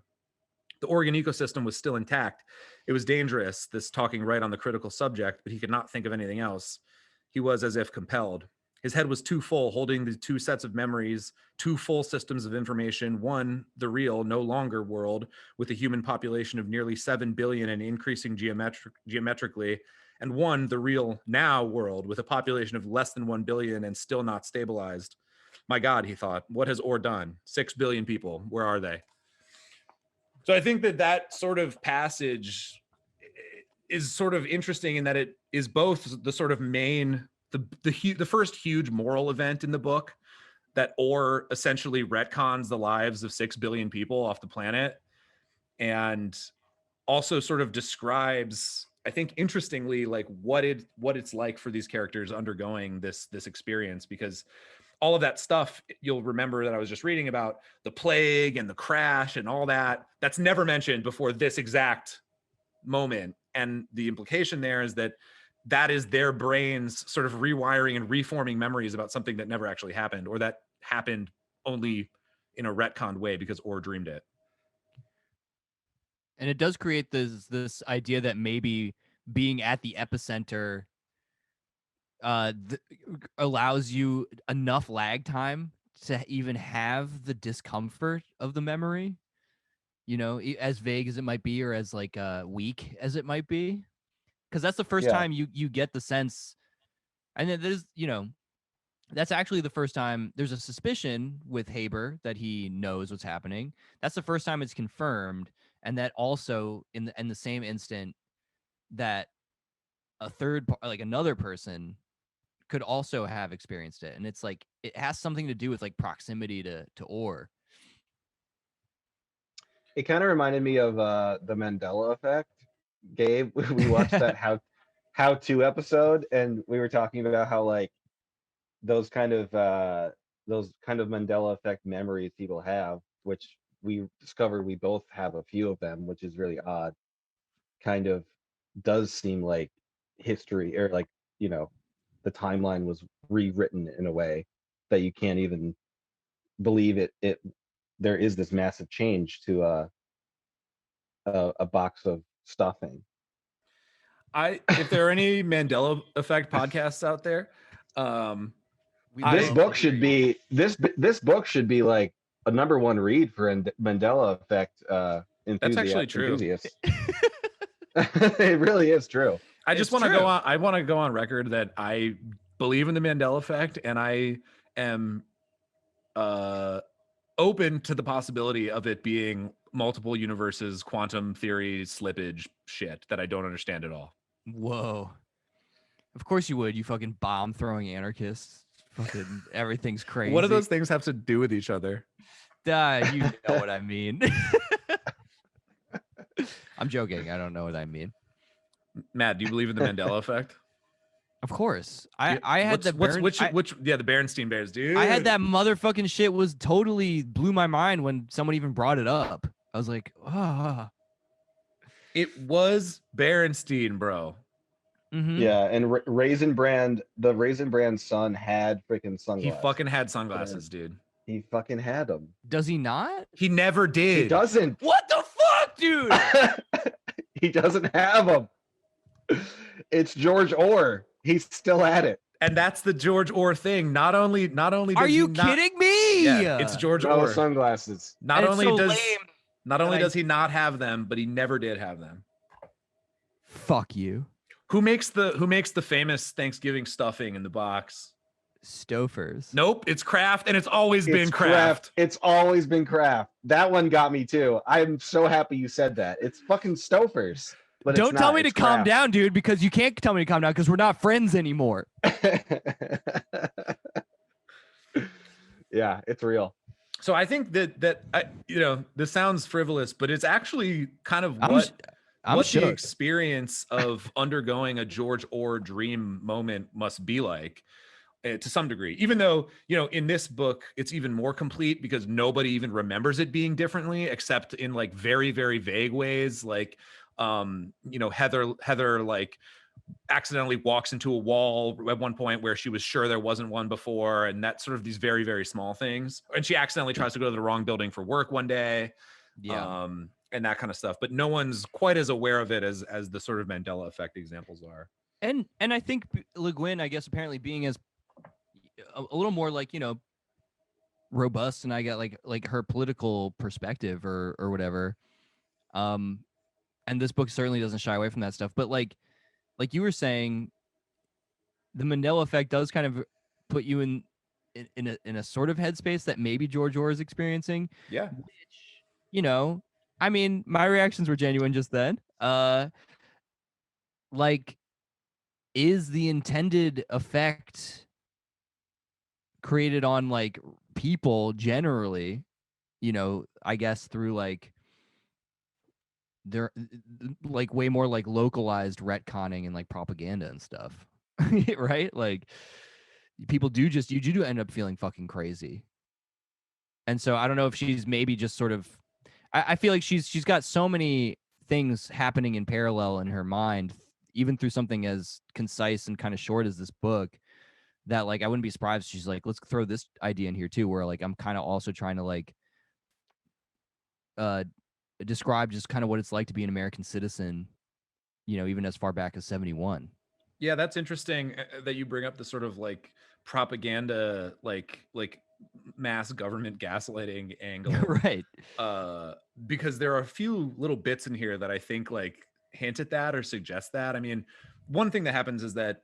The Oregon ecosystem was still intact. It was dangerous, this talking right on the critical subject, but he could not think of anything else. He was as if compelled. His head was too full, holding the two sets of memories, two full systems of information, one, the real, no longer world, with a human population of nearly 7 billion and increasing geometrically, and one, the real now world, with a population of less than 1 billion and still not stabilized. My God, he thought, what has Orr done? 6 billion people, where are they? So I think that sort of passage is sort of interesting in that it is both the sort of main, the first huge moral event in the book, that Orr essentially retcons the lives of 6 billion people off the planet, and also sort of describes, I think interestingly, like what it's like for these characters undergoing this experience, because all of that stuff, you'll remember that I was just reading about the plague and the crash and all that, that's never mentioned before this exact moment. And the implication there is that that is their brains sort of rewiring and reforming memories about something that never actually happened, or that happened only in a retconned way because Orr dreamed it. And it does create this idea that maybe being at the epicenter allows you enough lag time to even have the discomfort of the memory, as vague as it might be, or as like weak as it might be, because that's the first Yeah. time you get the sense. And then there's, that's actually the first time there's a suspicion with Haber that he knows what's happening. That's the first time it's confirmed, and that also in the same instant that another person could also have experienced it, and it's like it has something to do with like proximity to Orr. It kind of reminded me of the Mandela effect. Gabe, we watched that how to episode, and we were talking about how like those kind of Mandela effect memories people have, which we discovered we both have a few of them, which is really odd. Kind of does seem like history, or like, the timeline was rewritten in a way that you can't even believe it. There is this massive change to a box of stuffing. If there are any Mandela effect podcasts out there, this book should be like a #1 read for Mandela effect That's actually true. enthusiasts. It really is true. I just want to go on. I want to go on record that I believe in the Mandela effect, and I am open to the possibility of it being multiple universes, quantum theory, slippage shit that I don't understand at all. Whoa. Of course you would, you fucking bomb throwing anarchists. Fucking everything's crazy. What do those things have to do with each other? You know what I mean. I'm joking. I don't know what I mean. Matt, do you believe in the Mandela effect? Of course. I had the the Berenstein Bears, dude. I had that motherfucking shit was totally blew my mind when someone even brought it up. I was like, It was Berenstein, bro. Mm-hmm. Yeah, and Raisin Brand, the Raisin Brand son had freaking sunglasses. He fucking had sunglasses, dude. He fucking had them. Does he not? He never did. He doesn't. What the fuck, dude? He doesn't have them. It's George Orr. He's still at it. And that's the George Orr thing. Not only does Are you kidding me? Yeah, it's George Orr. Sunglasses. Not only does he not have them, but he never did have them. Fuck you. Who makes the famous Thanksgiving stuffing in the box? Stouffer's. Nope, it's Kraft, and it's always been Kraft. It's always been Kraft. That one got me too. I'm so happy you said that. It's fucking Stouffer's. But don't tell me to calm down, dude, because you can't tell me to calm down because we're not friends anymore. Yeah, it's real. So I think that this sounds frivolous, but it's actually kind of what the experience of undergoing a George Orr dream moment must be like, to some degree. Even though, in this book, it's even more complete because nobody even remembers it being differently, except in like very, very vague ways. Like, Heather like accidentally walks into a wall at one point where she was sure there wasn't one before, and that's sort of these very, very small things. And she accidentally tries to go to the wrong building for work one day. Yeah. And that kind of stuff, but no one's quite as aware of it as the sort of Mandela effect examples are. And I think Le Guin, I guess, apparently being as a little more like, robust, and I got like her political perspective or whatever. And this book certainly doesn't shy away from that stuff. But like you were saying, the Mandela effect does kind of put you in a sort of headspace that maybe George Orr is experiencing. Yeah. Which, I mean, my reactions were genuine just then. Like, is the intended effect created on like people generally, I guess through like they're like way more like localized retconning and like propaganda and stuff. Right? Like people do end up feeling fucking crazy. And so I don't know if she's maybe just sort of I feel like she's got so many things happening in parallel in her mind, even through something as concise and kind of short as this book, that like I wouldn't be surprised if she's like, let's throw this idea in here too, where like I'm kind of also trying to like describe just kind of what it's like to be an American citizen, even as far back as 71. Yeah, that's interesting that you bring up the sort of like propaganda, like mass government gaslighting angle. Right. Because there are a few little bits in here that I think like hint at that or suggest that. I mean, one thing that happens is that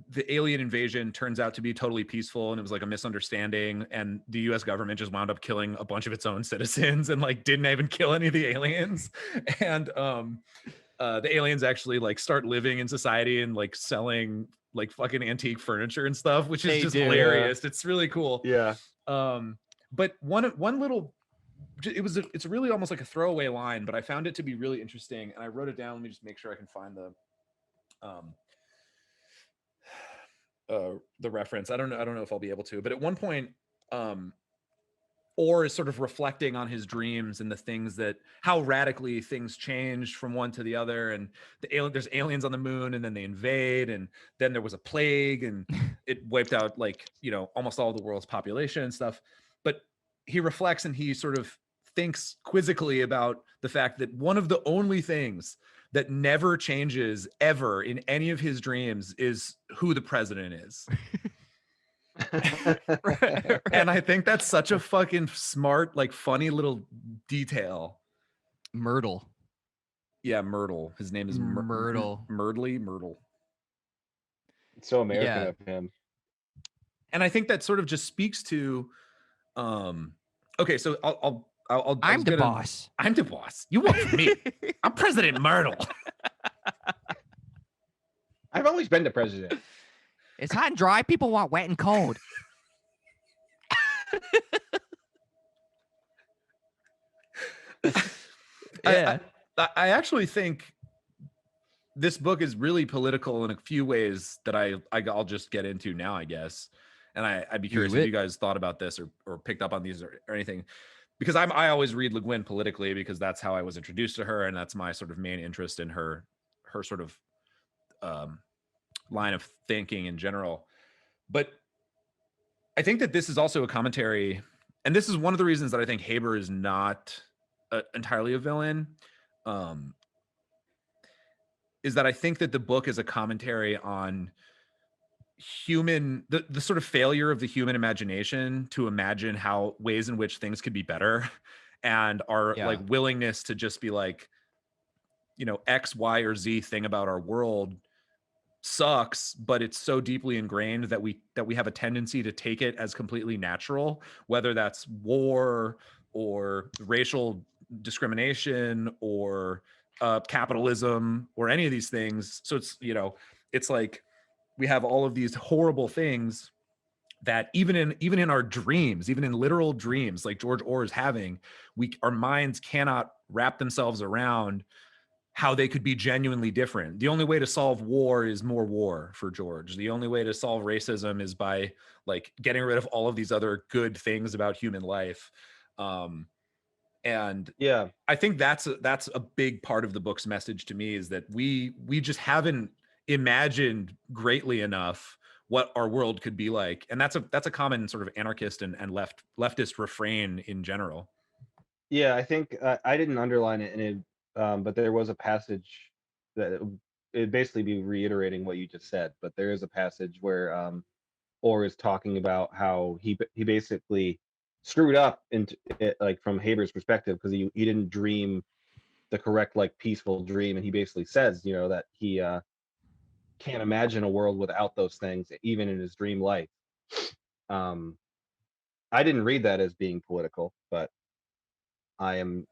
the alien invasion turns out to be totally peaceful and it was like a misunderstanding, and the US government just wound up killing a bunch of its own citizens and like didn't even kill any of the aliens. And the aliens actually like start living in society and like selling like fucking antique furniture and stuff, which is They just do. hilarious. It's really cool. Yeah. But one little, it's really almost like a throwaway line, but I found it to be really interesting and I wrote it down. Let me just make sure I can find the reference. I don't know if I'll be able to, but at one point, Orr is sort of reflecting on his dreams and the things that, how radically things changed from one to the other. And there's aliens on the moon, and then they invade, and then there was a plague, and it wiped out like, you know, almost all the world's population and stuff. But he reflects and he sort of thinks quizzically about the fact that one of the only things that never changes ever in any of his dreams is who the president is. And I think that's such a fucking smart, like funny little detail. Myrtle. Yeah, Myrtle. His name is Myrtle. Myrtle. It's so American Yeah. of him. And I think that sort of just speaks to okay, so I'm the boss. I'm the boss. You work for me. I'm President Myrtle. I've always been the president. It's hot and dry. People want wet and cold. Yeah. I actually think this book is really political in a few ways that I'll just get into now, I guess. And I'd be curious if you guys thought about this or picked up on these or anything. Because I always read Le Guin politically because that's how I was introduced to her, and that's my sort of main interest in her sort of line of thinking in general. But I think that this is also a commentary, and this is one of the reasons that I think Haber is not entirely a villain, is that I think that the book is a commentary on the sort of failure of the human imagination to imagine how ways in which things could be better, and our like willingness to just be like, you know, X, Y, or Z thing about our world sucks, but it's so deeply ingrained that we have a tendency to take it as completely natural, whether that's war or racial discrimination or capitalism or any of these things. So it's, you know, it's like we have all of these horrible things that even in our dreams, even in literal dreams like George Orr is having, our minds cannot wrap themselves around how they could be genuinely different. The only way to solve war is more war for George. The only way to solve racism is by like getting rid of all of these other good things about human life. And yeah, I think that's a big part of the book's message to me, is that we just haven't imagined greatly enough what our world could be like. And that's a common sort of anarchist and leftist refrain in general. Yeah, I think I didn't underline it, and it, but there was a passage that it basically be reiterating what you just said. But there is a passage where Orr is talking about how he basically screwed up into it, like from Haber's perspective, because he didn't dream the correct like peaceful dream, and he basically says, you know, that he can't imagine a world without those things, even in his dream life. I didn't read that as being political, but I am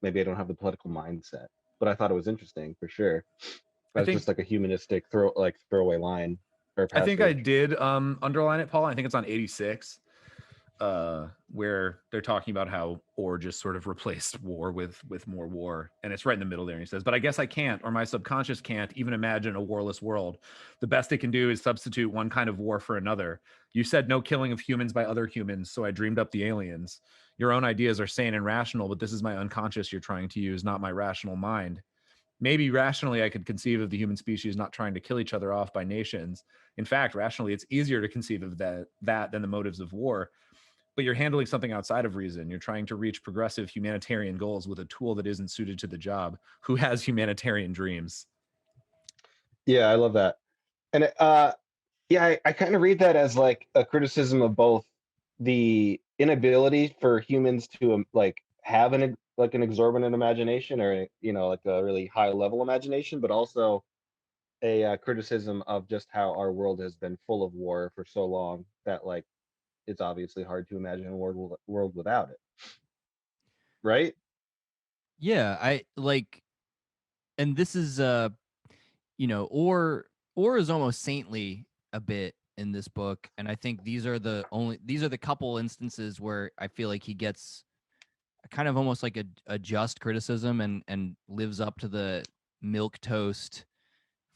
maybe I don't have the political mindset, but I thought it was interesting for sure. That's just like a humanistic throwaway line. Or I think I did underline it, Paul. I think it's on 86, where they're talking about how Orr just sort of replaced war with more war, and it's right in the middle there. And he says, "But I guess I can't, or my subconscious can't, even imagine a warless world. The best it can do is substitute one kind of war for another. You said no killing of humans by other humans, so I dreamed up the aliens. Your own ideas are sane and rational, but this is my unconscious you're trying to use, not my rational mind. Maybe rationally I could conceive of the human species not trying to kill each other off by nations. In fact, rationally, it's easier to conceive of that than the motives of war. But you're handling something outside of reason. You're trying to reach progressive humanitarian goals with a tool that isn't suited to the job. Who has humanitarian dreams?" Yeah, I love that. And yeah, I kind of read that as like a criticism of both the inability for humans to like have an exorbitant imagination, or like a really high level imagination, but also a criticism of just how our world has been full of war for so long that like it's obviously hard to imagine a world without it, right? Yeah, I like, and this is or is almost saintly a bit in this book, and I think these are the couple instances where I feel like he gets kind of almost like a just criticism and lives up to the milk toast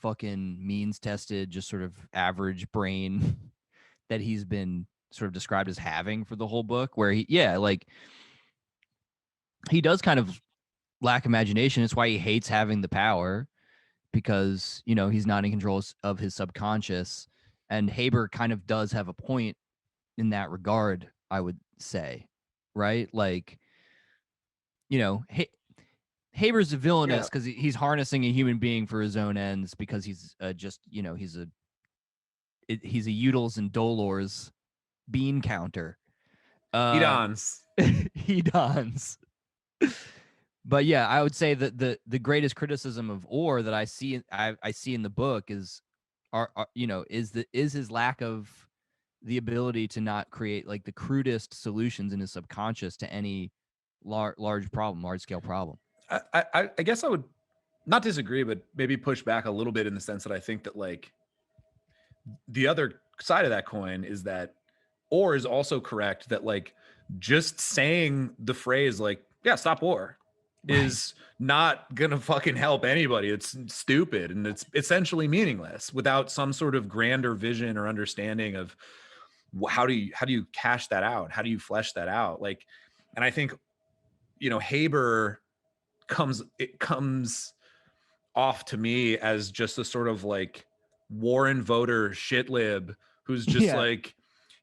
fucking means tested just sort of average brain that he's been sort of described as having for the whole book, where he does kind of lack imagination. It's why he hates having the power, because he's not in control of his subconscious. And Haber kind of does have a point in that regard, I would say, right? Like, Haber's Yeah. villainous because he's harnessing a human being for his own ends, because he's just he's a Udals and Dolors bean counter. Edons. He dons. But yeah, I would say that the greatest criticism of Orr that I see in the book is is his lack of the ability to not create like the crudest solutions in his subconscious to any large scale problem. I guess I would not disagree, but maybe push back a little bit in the sense that I think that like the other side of that coin is that Orr is also correct that like just saying the phrase like, yeah, stop war is not gonna fucking help anybody. It's stupid and it's essentially meaningless without some sort of grander vision or understanding of how do you cash that out? How do you flesh that out? Like, and I think Haber comes off to me as just a sort of like Warren voter shit lib who's just like,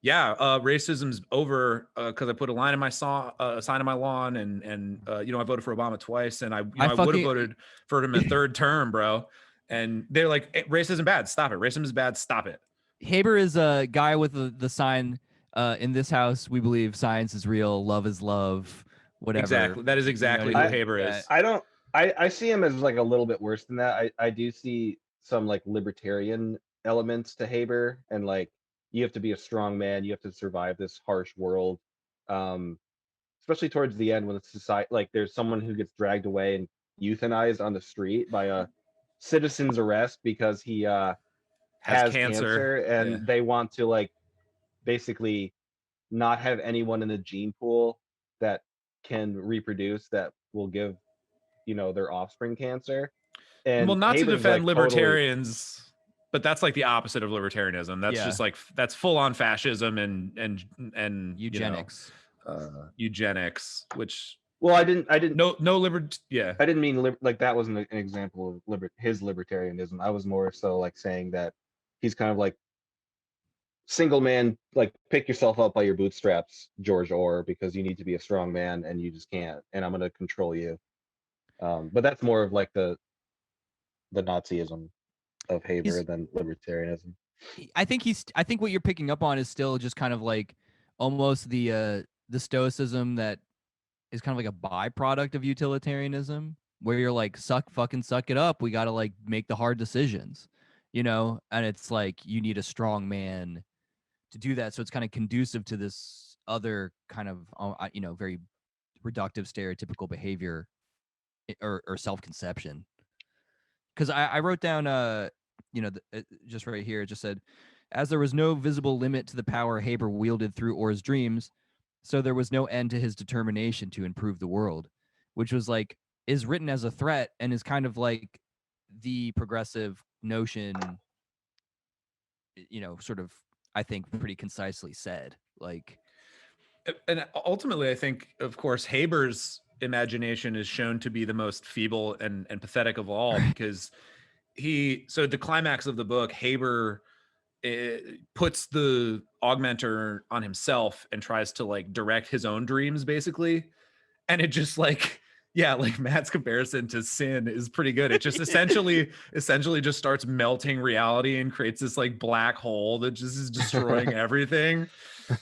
yeah, racism's over because I put a line in my sign on my lawn, and I voted for Obama twice, and I would have voted for him a third term, bro. And they're like, racism bad, stop it. Racism is bad, stop it. Haber is a guy with the sign, in this house we believe science is real, love is love, whatever. Exactly, that is exactly who Haber is. I see him as like a little bit worse than that. I do see some like libertarian elements to Haber, and like you have to be a strong man, you have to survive this harsh world. Especially towards the end when it's society, like there's someone who gets dragged away and euthanized on the street by a citizen's arrest because he has cancer, and they want to like basically not have anyone in the gene pool that can reproduce that will give their offspring cancer. And well, not Haber's to defend like libertarians, but that's like the opposite of libertarianism. That's just like that's full on fascism and eugenics. Eugenics, which I didn't no yeah, I didn't mean like that wasn't an example of his libertarianism. I was more so like saying that he's kind of like single man, like pick yourself up by your bootstraps, George Orr, because you need to be a strong man and you just can't, and I'm going to control you. But that's more of like the Nazism of Haber than libertarianism. I think what you're picking up on is still just kind of like almost the stoicism that is kind of like a byproduct of utilitarianism, where you're like, suck it up, we got to like make the hard decisions, and it's like you need a strong man to do that. So it's kind of conducive to this other kind of very reductive stereotypical behavior or self-conception. Because I wrote down just right here, it just said, as there was no visible limit to the power Haber wielded through Orr's dreams, so there was no end to his determination to improve the world, which was like is written as a threat and is kind of like the progressive notion, sort of, I think, pretty concisely said. Like, and ultimately, I think, of course, Haber's imagination is shown to be the most feeble and pathetic of all, because so the climax of the book, Haber puts the augmenter on himself and tries to like direct his own dreams, basically, and it just like Yeah, like Matt's comparison to sin is pretty good. It just essentially just starts melting reality and creates this like black hole that just is destroying everything.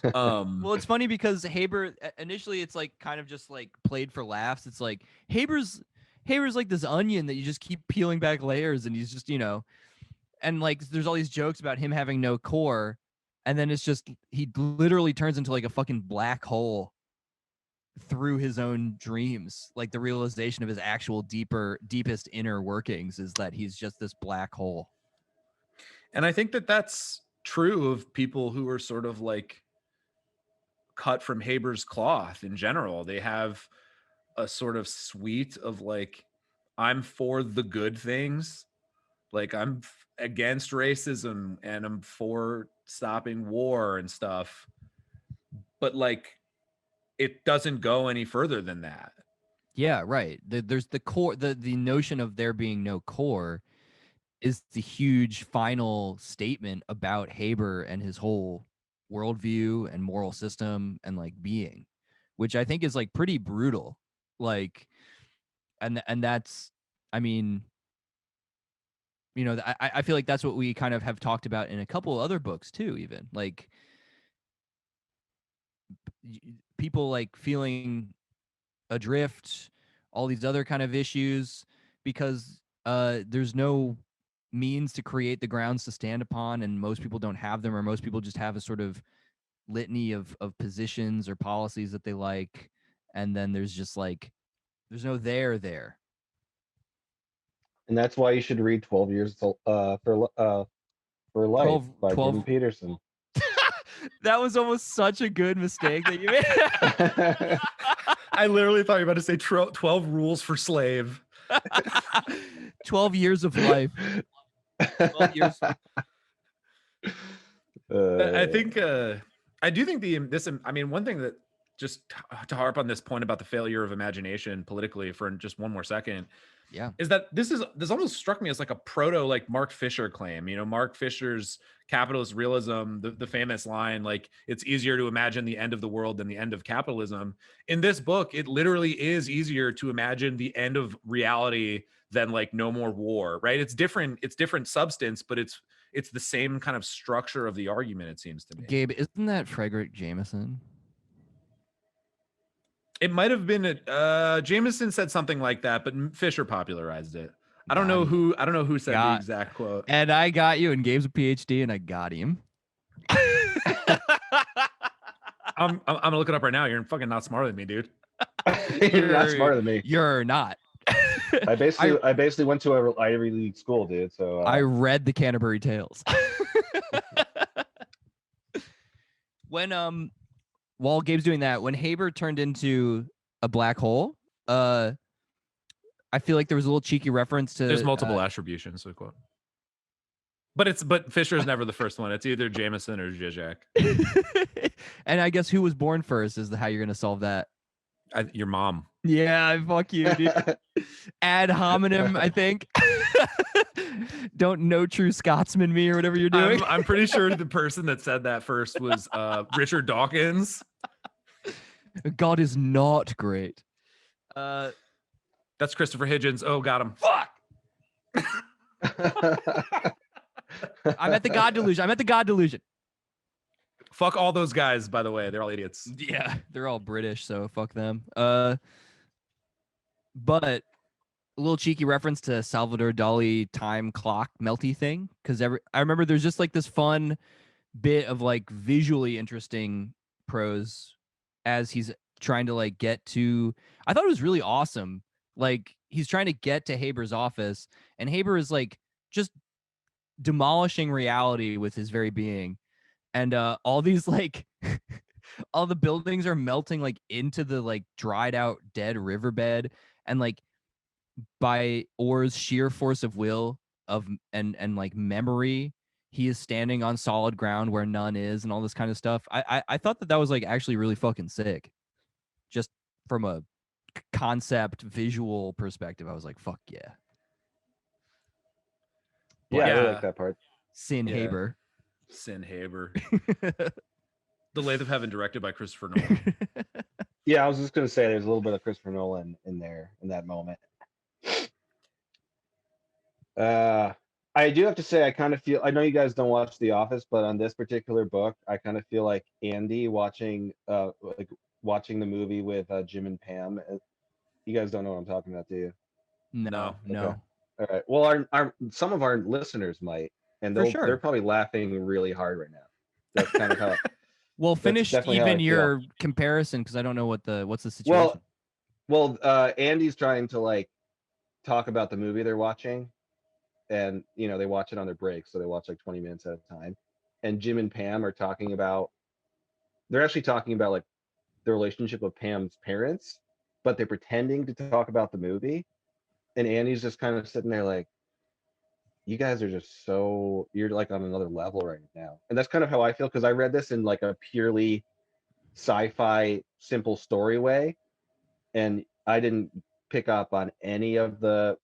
Well, it's funny because Haber initially it's like kind of just like played for laughs. It's like Haber's like this onion that you just keep peeling back layers, and he's just, you know, and like there's all these jokes about him having no core, and then it's just he literally turns into like a fucking black hole through his own dreams. Like the realization of his actual deepest inner workings is that he's just this black hole. And I think that that's true of people who are sort of like cut from Haber's cloth in general. They have a sort of suite of like, I'm for the good things. Like I'm against racism and I'm for stopping war and stuff. But like, it doesn't go any further than that. Yeah, right. There's the core, the notion of there being no core is the huge final statement about Haber and his whole worldview and moral system and like being, which I think is like pretty brutal. Like, and that's, I mean, you know, I feel like that's what we kind of have talked about in a couple other books too, even like people like feeling adrift, all these other kind of issues, because there's no means to create the grounds to stand upon, and most people don't have them, or most people just have a sort of litany of positions or policies that they like, and then there's just like there's no there. And that's why you should read 12 Years for Life 12 by 12 Jordan Peterson. That was almost such a good mistake that you made. I literally thought you were about to say 12 rules for slave. 12 years of life. 12 years. I think I do think one thing that, just to harp on this point about the failure of imagination politically for just one more second, Yeah, is that this almost struck me as like a proto like Mark Fisher claim. You know, Mark Fisher's capitalist realism, the famous line, like, it's easier to imagine the end of the world than the end of capitalism. In this book, it literally is easier to imagine the end of reality than like no more war, right? It's different substance, but it's the same kind of structure of the argument, it seems to me. Gabe, isn't that Frederick Jameson? It might have been Jameson said something like that, but Fisher popularized it. I don't know who said the exact quote. And I got you, and Gabe's a PhD, and I got him. I'm gonna look it up right now. You're fucking not smarter than me, dude. You're not smarter than me. You're not. I basically went to a Ivy League school, dude. So I read the Canterbury Tales. When while Gabe's doing that, when Haber turned into a black hole, I feel like there was a little cheeky reference to there's multiple attributions, so quote. But Fisher's never the first one. It's either Jameson or Zizek. And I guess who was born first is how you're gonna solve that. Your mom. Yeah, fuck you, dude. Ad hominem, I think. Don't know true Scotsman me or whatever you're doing. I'm pretty sure the person that said that first was Richard Dawkins. God is not great. That's Christopher Hitchens. Oh, got him. Fuck. I'm at the God delusion. Fuck all those guys, by the way. They're all idiots. Yeah, they're all British, so fuck them. But a little cheeky reference to Salvador Dali time clock melty thing, because I remember there's just like this fun bit of like visually interesting prose as he's trying to like get to. I thought it was really awesome. Like he's trying to get to Haber's office, and Haber is like just demolishing reality with his very being, and all these like all the buildings are melting like into the like dried out dead riverbed, and like by Orr's sheer force of will and like memory, he is standing on solid ground where none is, and all this kind of stuff. I thought that was like actually really fucking sick, just from a concept visual perspective. I was like, fuck yeah. Yeah, I really like that part. Sin Haber. The Lathe of Heaven, directed by Christopher Nolan. Yeah, I was just gonna say there's a little bit of Christopher Nolan in there in that moment. Uh, I do have to say, I kind of feel. I know you guys don't watch The Office, but on this particular book, I kind of feel like Andy watching the movie with Jim and Pam. You guys don't know what I'm talking about, do you? No, No. Okay. no, All right. Well, our some of our listeners might, and for they're sure. probably laughing really hard right now. That's kind of how. Well, That's finish definitely how even I feel. your comparison because I don't know what's the Well, situation. Andy's trying to like talk about the movie they're watching, and they watch it on their break, so they watch like 20 minutes at a time. And Jim and Pam are talking about. They're actually talking about like the relationship of Pam's parents, but they're pretending to talk about the movie. And Andy's just kind of sitting there like, you guys are just you're like on another level right now. And that's kind of how I feel because I read this in like a purely sci-fi simple story way, and I didn't pick up on any of the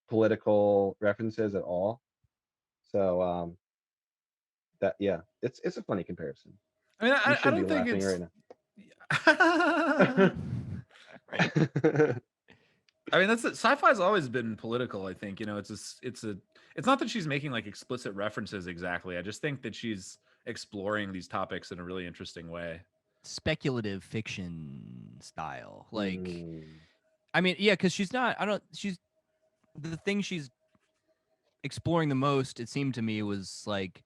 political references at all. So that yeah, it's a funny comparison. I mean, You I should be don't think laughing it's. right Right. now. I mean, sci-fi's always been political. I think it's not that she's making like explicit references exactly. I just think that she's exploring these topics in a really interesting way. Speculative fiction style. Like, Mm. I mean, yeah, because she's not. I don't. She's the thing she's exploring the most. It seemed to me was like,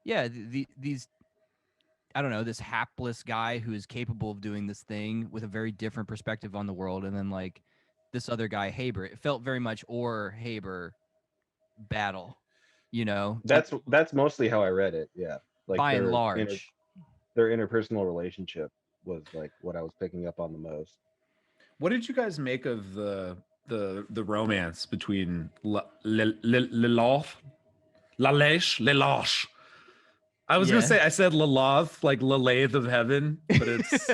yeah, these. I don't know, this hapless guy who is capable of doing this thing with a very different perspective on the world, and then like this other guy, Haber. It felt very much Haber battle, you know, That's mostly how I read it. Yeah, like by and large. their interpersonal relationship was like what I was picking up on the most. What did you guys make of the romance between Lelache? I was gonna Yeah. say I said Lalath, like Lathe of Heaven, but it's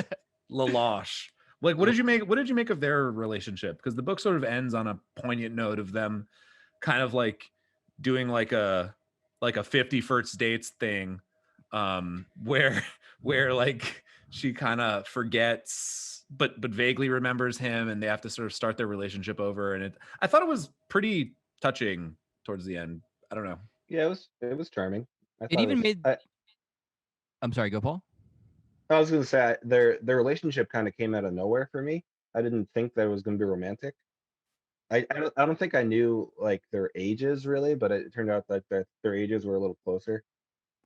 Lelache. Like, what did you make? What did you make of their relationship? Because the book sort of ends on a poignant note of them, kind of like doing like a 50 first dates thing, where like she kind of forgets, but vaguely remembers him, and they have to sort of start their relationship over. And I thought it was pretty touching towards the end. I don't know. Yeah, it was charming. I It thought it even was. made. I'm sorry, go Paul. I was gonna say their relationship kind of came out of nowhere for me. I didn't think that it was gonna be romantic. I don't think I knew like their ages really, but it turned out that their ages were a little closer.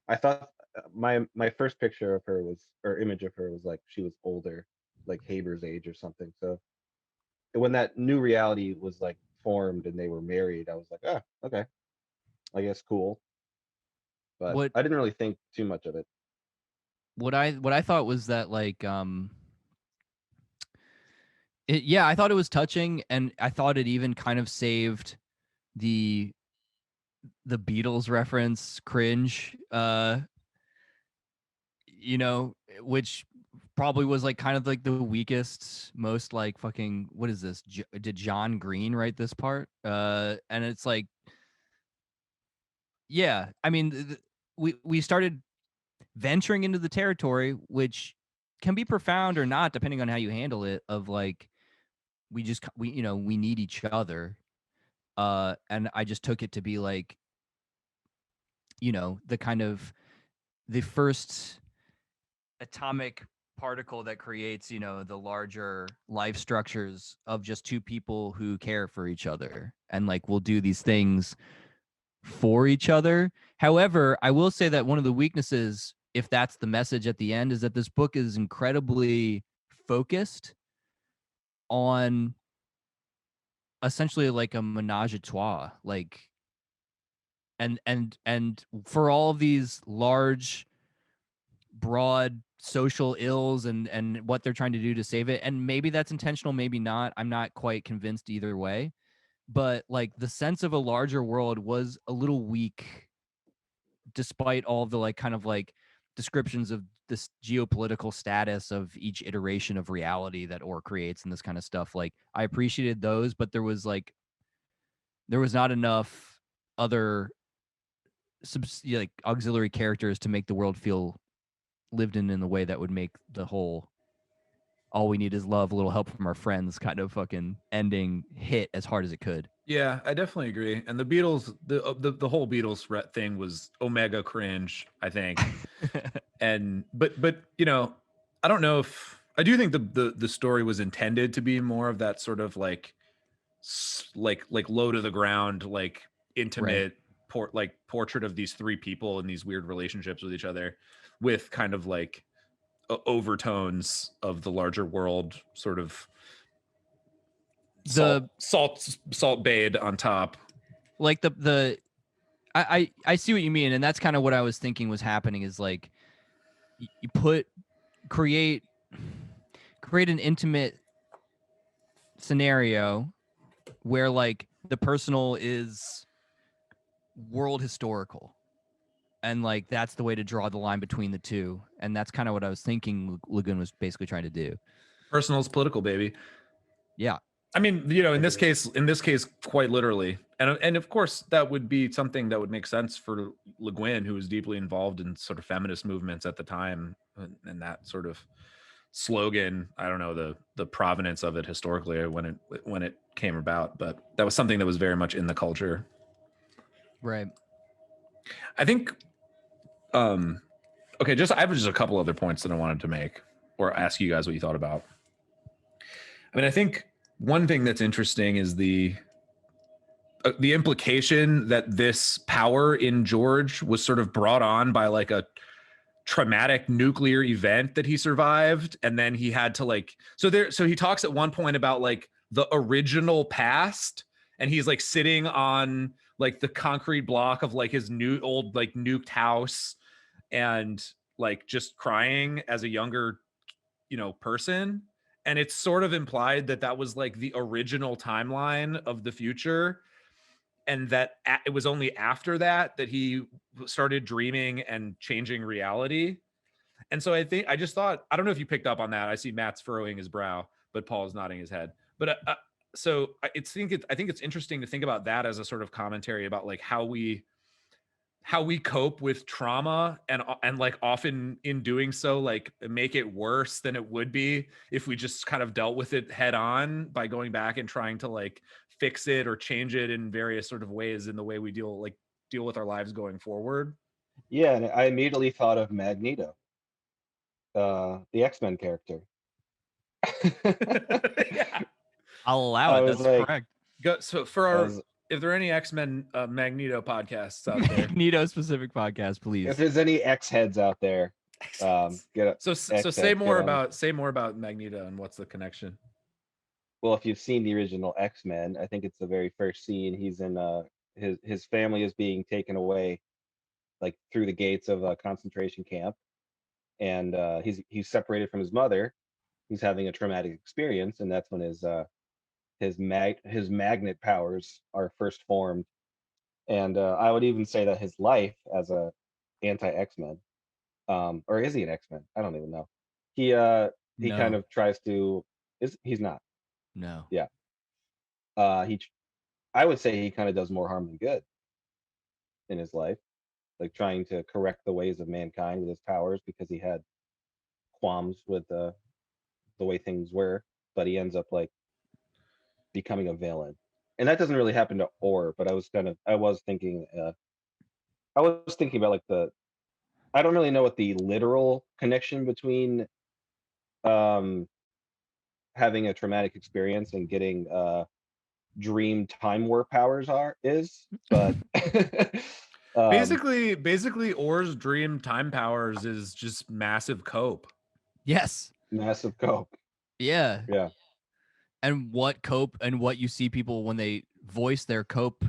I thought my first picture of her was or image of her was like she was older, like Haber's age or something. So when that new reality was like formed and they were married, I was like, oh, okay, I guess cool. But What I didn't really think too much of it. what I thought was that like yeah, I thought it was touching, and I thought it even kind of saved the Beatles reference cringe, which probably was like kind of like the weakest, most like fucking what is this? Did John Green write this part? And it's like, yeah, I mean, we started venturing into the territory, which can be profound or not, depending on how you handle it. Of like, we need each other, and I just took it to be like, the kind of the first atomic particle that creates the larger life structures of just two people who care for each other and like will do these things for each other. However, I will say that one of the weaknesses, if that's the message at the end, is that this book is incredibly focused on essentially like a menage a trois, like and for all of these large broad social ills and what they're trying to do to save it, and maybe that's intentional, maybe not, I'm not quite convinced either way, but like the sense of a larger world was a little weak despite all of the like kind of like descriptions of this geopolitical status of each iteration of reality that Orr creates and this kind of stuff. Like I appreciated those, but there was not enough other like auxiliary characters to make the world feel lived in the way that would make the whole all we need is love, a little help from our friends kind of fucking ending hit as hard as it could. Yeah, I definitely agree. And the Beatles, the whole Beatles thing was omega cringe, I think. And but you know, I don't know if I do think the story was intended to be more of that sort of like low to the ground, like intimate portrait of these three people in these weird relationships with each other, with kind of like overtones of the larger world, sort of salt bayed on top. Like I see what you mean, and that's kind of what I was thinking was happening is like you create an intimate scenario where like the personal is world historical, and like that's the way to draw the line between the two, and that's kind of what I was thinking Lagoon was basically trying to do. Personal's political, baby. Yeah. I mean, you know, in this case, quite literally, and of course, that would be something that would make sense for Le Guin, who was deeply involved in sort of feminist movements at the time, and that sort of slogan. I don't know the provenance of it historically when it came about, but that was something that was very much in the culture. Right. I think. Okay, I have just a couple other points that I wanted to make, or ask you guys what you thought about. I mean, I think one thing that's interesting is the implication that this power in George was sort of brought on by like a traumatic nuclear event that he survived, and then he had to like so he talks at one point about like the original past, and he's like sitting on like the concrete block of like his new old like nuked house, and like just crying as a younger, you know, person. And it's sort of implied that that was like the original timeline of the future, and that it was only after that he started dreaming and changing reality. And so I just thought, I don't know if you picked up on that. I see Matt's furrowing his brow, but Paul's nodding his head. But so I think it's interesting to think about that as a sort of commentary about like how we cope with trauma, and like often in doing so like make it worse than it would be if we just kind of dealt with it head on by going back and trying to like fix it or change it in various sort of ways in the way we deal with our lives going forward. Yeah, and I immediately thought of Magneto, the X-Men character. Yeah. I'll allow it. That's like, correct. So for our if there are any X-Men Magneto podcasts out there, Magneto specific podcast, please. If there's any X heads out there, get it. So say more about Magneto and what's the connection. Well, if you've seen the original X-Men, I think it's the very first scene. He's in his family is being taken away, like through the gates of a concentration camp, and he's separated from his mother. He's having a traumatic experience, and that's when his magnet powers are first formed. And I would even say that his life as a anti-X-Men, or is he an X-Men? I don't even know. He No. kind of tries to he's not. No. Yeah. I would say he kind of does more harm than good in his life, like trying to correct the ways of mankind with his powers because he had qualms with the way things were, but he ends up like becoming a villain. And that doesn't really happen to Orr, but I was thinking about like I don't really know what the literal connection between having a traumatic experience and getting dream time warp powers is, but basically Orr's dream time powers is just massive cope. Yes. Massive cope. Yeah. Yeah. And what cope and what you see people when they voice their cope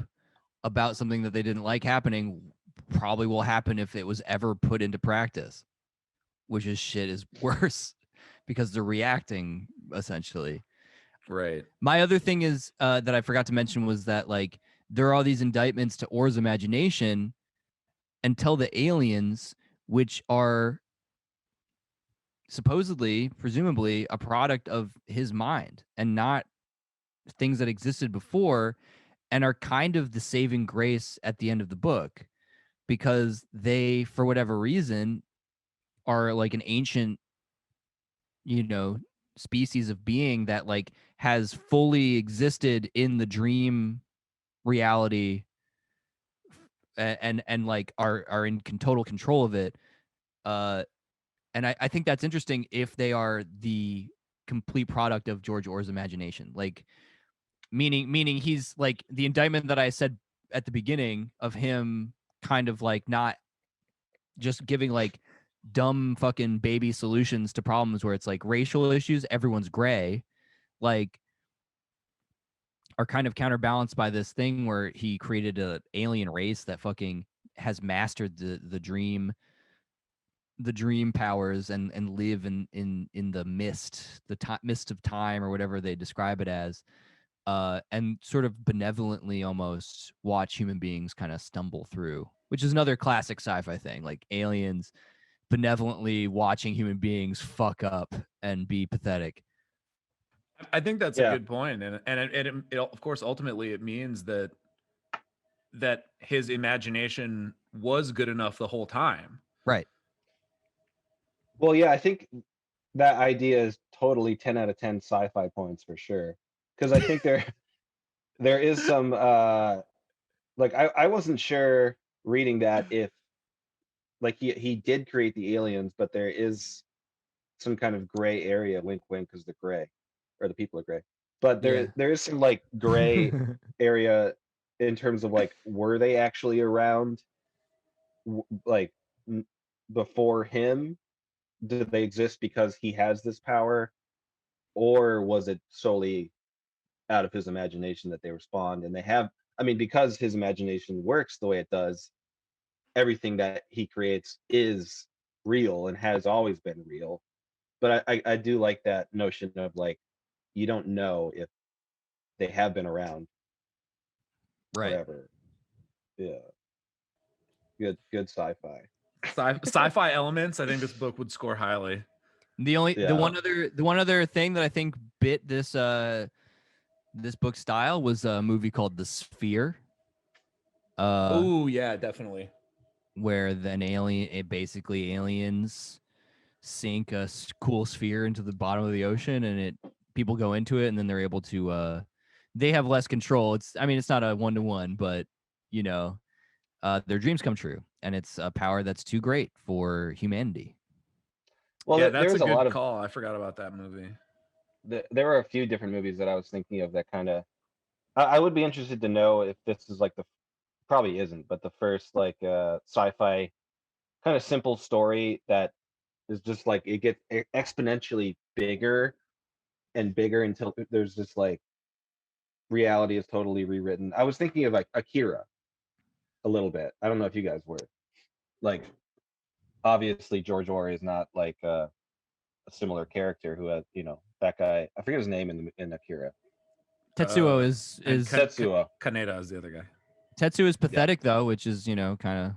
about something that they didn't like happening probably will happen if it was ever put into practice, which is shit is worse because they're reacting essentially. Right. My other thing is that I forgot to mention was that like there are all these indictments to Orr's imagination and tell the aliens, which are supposedly, presumably, a product of his mind and not things that existed before, and are kind of the saving grace at the end of the book because they, for whatever reason, are like an ancient, you know, species of being that like has fully existed in the dream reality, and like are in total control of it. And I think that's interesting if they are the complete product of George Orwell's imagination. Like meaning he's like the indictment that I said at the beginning of him kind of like not just giving like dumb fucking baby solutions to problems where it's like racial issues, everyone's gray, like are kind of counterbalanced by this thing where he created an alien race that fucking has mastered the dream powers and live in the mist, mist of time or whatever they describe it as, and sort of benevolently almost watch human beings kind of stumble through, which is another classic sci-fi thing, like aliens benevolently watching human beings fuck up and be pathetic. I think that's Yeah. a good point, and it, of course, ultimately, it means that his imagination was good enough the whole time. Right. Well, yeah, I think that idea is totally 10 out of 10 sci-fi points for sure. Because I think there is some like I wasn't sure reading that if like he did create the aliens, but there is some kind of gray area, wink wink, because they're gray, or the people are gray. But Yeah. there is some like gray area in terms of like, were they actually around like before him? Did they exist because he has this power, or was it solely out of his imagination that they respond? And they have, I mean, because his imagination works the way it does, everything that he creates is real and has always been real. But I do like that notion of like, you don't know if they have been around Right. forever. Yeah. Good sci-fi. Sci-fi elements. I think this book would score highly. The one other thing that I think bit this this book style was a movie called The Sphere. Oh yeah, definitely. Where then basically aliens sink a cool sphere into the bottom of the ocean, and people go into it, and then they're able to they have less control. It's not a 1-to-1, but you know, their dreams come true, and it's a power that's too great for humanity. Well, Yeah, that's there's a a lot good of call. I forgot about that movie. there were a few different movies that I was thinking of that kind of I would be interested to know if this is like the probably isn't, but the first like sci-fi kind of simple story that is just like it gets exponentially bigger and bigger until there's just like reality is totally rewritten. I was thinking of like Akira a little bit. I don't know if you guys were like, obviously George Orwell is not like a similar character who had, you know, that guy, I forget his name in Akira. Tetsuo And is Tetsuo. Kaneda is the other guy. Tetsuo is pathetic though, which is, you know, kind of.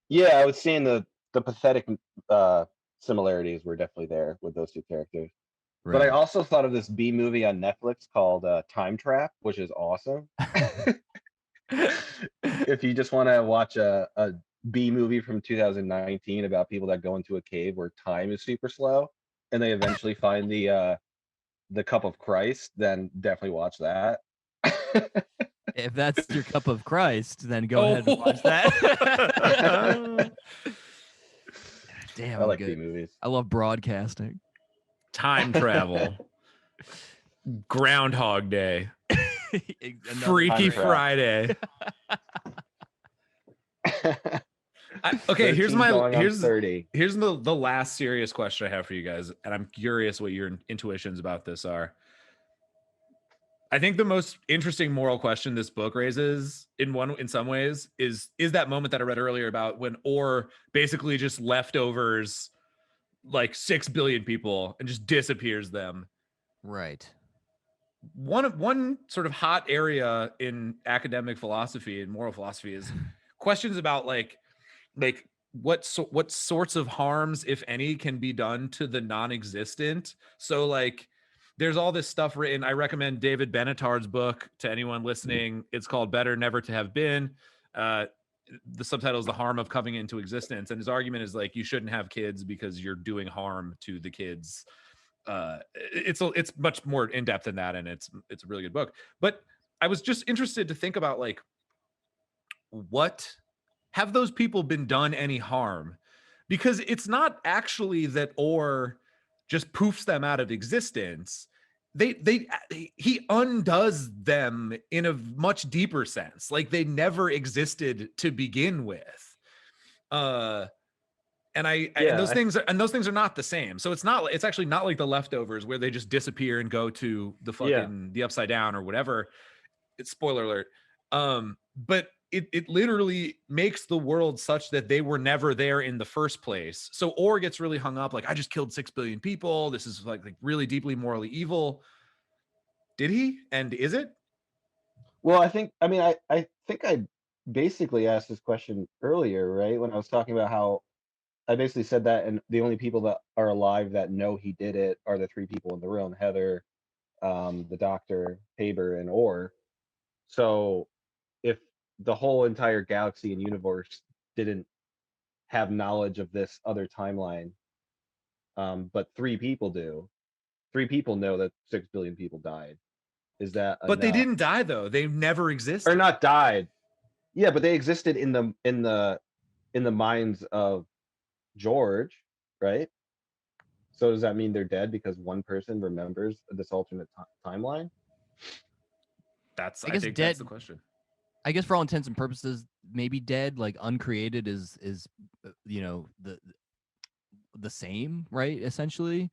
Yeah, I was seeing the pathetic similarities were definitely there with those two characters. Right. But I also thought of this B movie on Netflix called Time Trap, which is awesome. If you just want to watch a B movie from 2019 about people that go into a cave where time is super slow and they eventually find the cup of Christ, then definitely watch that. If that's your cup of Christ, then go ahead and watch that. Damn, I I'm like good. B movies. I love broadcasting. Time travel. Groundhog Day. Freaky Friday. Okay, here's the last serious question I have for you guys, and I'm curious what your intuitions about this are. I think the most interesting moral question this book raises in some ways is that moment that I read earlier about when Orr basically just leftovers like 6 billion people and just disappears them. Right. One sort of hot area in academic philosophy and moral philosophy is questions about like what sorts of harms, if any, can be done to the non-existent. So like there's all this stuff written. I recommend David Benatard's book to anyone listening. It's called Better Never to Have Been. The subtitle is The Harm of Coming into Existence. And his argument is like, you shouldn't have kids because you're doing harm to the kids. it's much more in depth than that, and it's a really good book. But I was just interested to think about like, what have those people been done any harm? Because it's not actually that Orr just poofs them out of existence. He undoes them in a much deeper sense. Like they never existed to begin with. And those things are not the same. So it's actually not like the Leftovers where they just disappear and go to the fucking the Upside Down or whatever. It's spoiler alert. But it literally makes the world such that they were never there in the first place. So Orr gets really hung up, like, I just killed 6 billion people. This is like really deeply morally evil. Did he? And is it? Well, I think I basically asked this question earlier, right? When I was talking about how I basically said that, and the only people that are alive that know he did it are the 3 people in the room: Heather, the doctor, Haber, and Orr. So if the whole entire galaxy and universe didn't have knowledge of this other timeline, but 3 people do, 3 people know that 6 billion people died. Is that But they enough? didn't die though. They never existed. Or not died. Yeah, but they existed in the minds of George, right? So does that mean they're dead because one person remembers this alternate timeline? I think that's the question. I guess for all intents and purposes, maybe dead, like uncreated is the same, right? Essentially.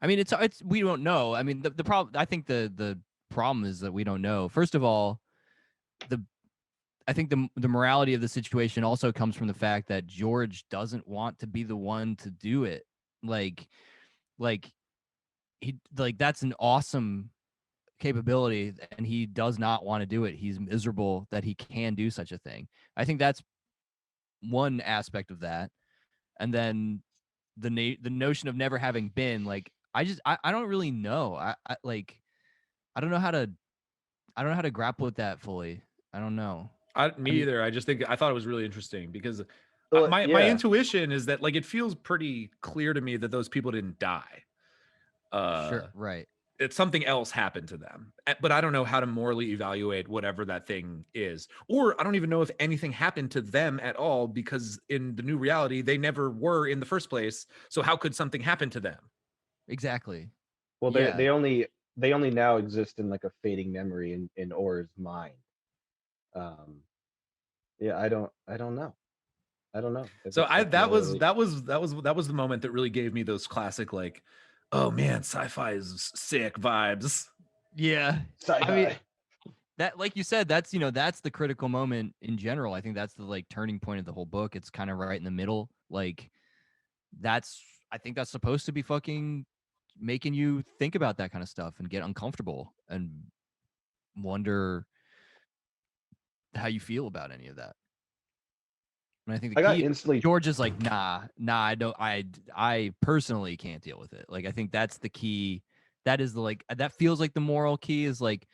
I mean, it's we don't know. I mean, the problem, I think the problem is that we don't know. First of all, I think the morality of the situation also comes from the fact that George doesn't want to be the one to do it. Like he, like, that's an awesome capability, and he does not want to do it. He's miserable that he can do such a thing. I think that's one aspect of that. And then the notion of never having been, like, I don't really know. I don't know how to grapple with that fully. I don't know. Me either. I just think I thought it was really interesting because Well, my yeah. intuition is that, like, it feels pretty clear to me that those people didn't die. Sure, right. It's something else happened to them, but I don't know how to morally evaluate whatever that thing is, or I don't even know if anything happened to them at all, because in the new reality they never were in the first place. So how could something happen to them? Exactly. Well, Yeah. they only now exist in like a fading memory in Orr's mind. Yeah, I don't know. So that was the moment that really gave me those classic, like, oh man, sci-fi is sick vibes. Yeah. Sci-fi. I mean, that, like you said, that's that's the critical moment in general. I think that's the, like, turning point of the whole book. It's kind of right in the middle. Like, I think that's supposed to be fucking making you think about that kind of stuff and get uncomfortable and wonder how you feel about any of that. And I think the key, George is like, nah, I personally can't deal with it. Like, I think that's the key. That is that feels like the moral key, is like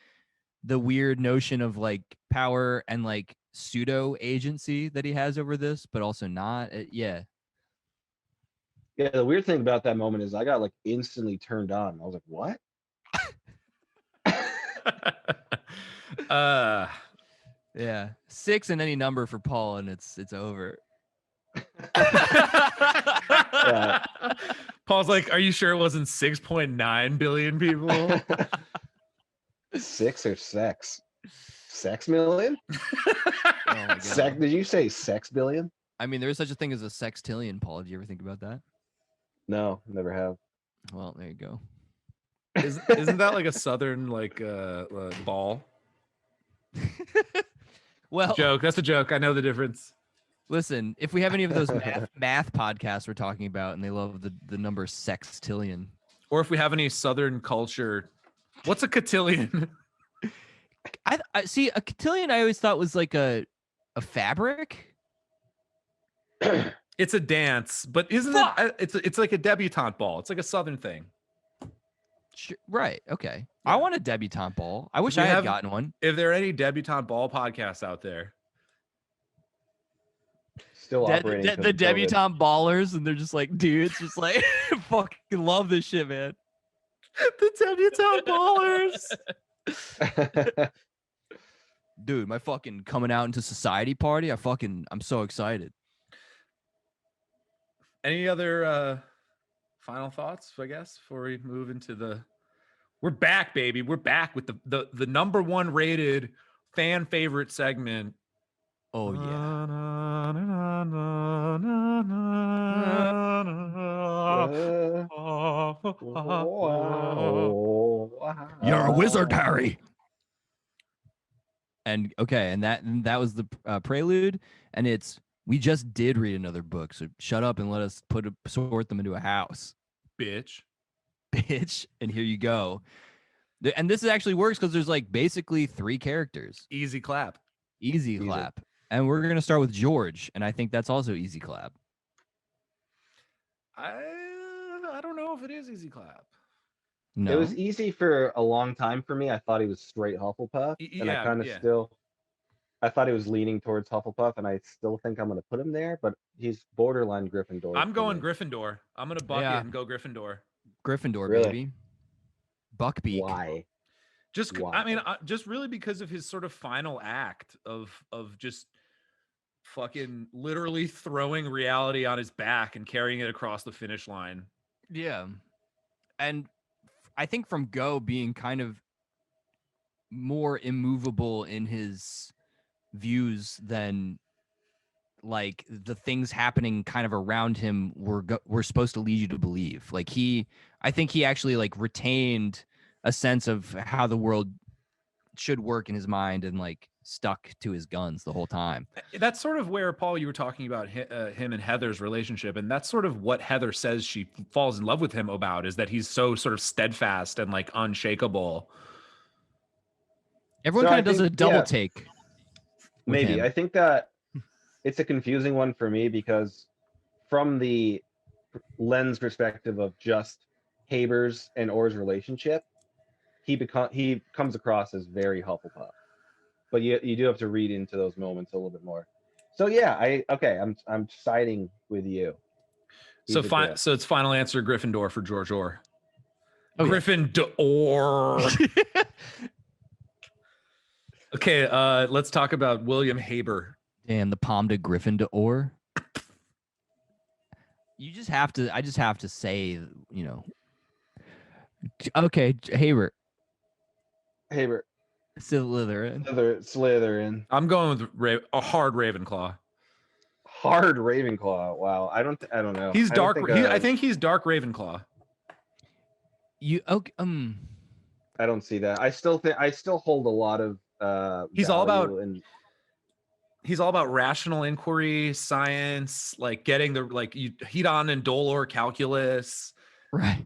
the weird notion of like power and like pseudo agency that he has over this, but also not. Yeah. Yeah, the weird thing about that moment is I got like instantly turned on. I was like, what? Yeah. 6 in any number for Paul, and it's over. Yeah. Paul's like, are you sure it wasn't 6.9 billion people? 6 or sex? Sex million? Oh my God. Did you say sex billion? I mean, there is such a thing as a sextillion, Paul. Did you ever think about that? No, never have. Well, there you go. Isn't that like a southern ball? Well, joke. That's a joke. I know the difference. Listen, if we have any of those math podcasts we're talking about, and they love the number sextillion, or if we have any southern culture, what's a cotillion? I see a cotillion. I always thought was like a fabric. It's a dance, but isn't it? It's like a debutante ball. It's like a southern thing. Sure, right. Okay. Yeah. I want a debutante ball. I wish I had gotten one. If there are any debutante ball podcasts out there, still operating the debutante ballers, and they're just like dudes, just like fucking love this shit, man. the Town Ballers. Dude, my fucking coming out into society party. I'm so excited. Any other final thoughts, I guess, before we move into we're back, baby. We're back with the number one rated fan favorite segment. Oh yeah. You're a wizard, Harry. And okay, and that was the prelude, and we just did read another book, so shut up and let us sort them into a house, Bitch. And here you go. And this actually works because there's like basically 3 characters. Easy clap. Easy clap. And we're gonna start with George, and I think that's also easy clap. I don't know if it is easy clap. No, it was easy for a long time for me. I thought he was straight Hufflepuff, and I kind of I thought he was leaning towards Hufflepuff, and I still think I'm going to put him there, but he's borderline Gryffindor. I'm going Gryffindor. I'm going to buck it and go Gryffindor. Gryffindor, really? baby. Buckbeak. Why? Just, why? I mean, just really because of his sort of final act of just fucking literally throwing reality on his back and carrying it across the finish line. Yeah. And I think from Go being kind of more immovable in his views than like the things happening kind of around him were supposed to lead you to believe. Like I think he actually like retained a sense of how the world should work in his mind and like stuck to his guns the whole time. That's sort of where, Paul, you were talking about him and Heather's relationship, and that's sort of what Heather says she falls in love with him about, is that he's so sort of steadfast and like unshakable. Everyone kind of does a double take. Maybe. I think that it's a confusing one for me because from the lens perspective of just Haber's and Orr's relationship, he comes across as very Hufflepuff. But you do have to read into those moments a little bit more. So yeah, I'm siding with you. So it's final answer Gryffindor for George Orr. Oh, Gryffindor. Okay, let's talk about William Haber. Damn, the palm to Gryffindor. I just have to say, you know. Okay, Haber. Slytherin. I'm going with a hard Ravenclaw. Hard Ravenclaw. Wow. I don't know. He's dark. I think he's dark Ravenclaw. I don't see that. I still hold a lot of he's all about rational inquiry, science, like getting the Hedon and Dolor calculus. Right.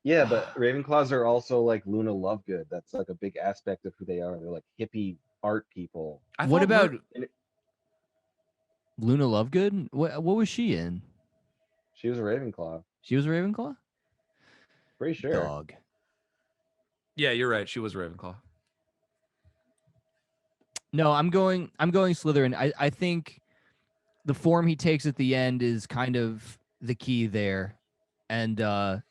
Yeah, but Ravenclaws are also like Luna Lovegood. That's like a big aspect of who they are. They're like hippie art people. What about Luna Lovegood? What was she in? She was a Ravenclaw. She was a Ravenclaw? Pretty sure. Dog. Yeah, you're right. She was a Ravenclaw. No, I'm going Slytherin. I think the form he takes at the end is kind of the key there. And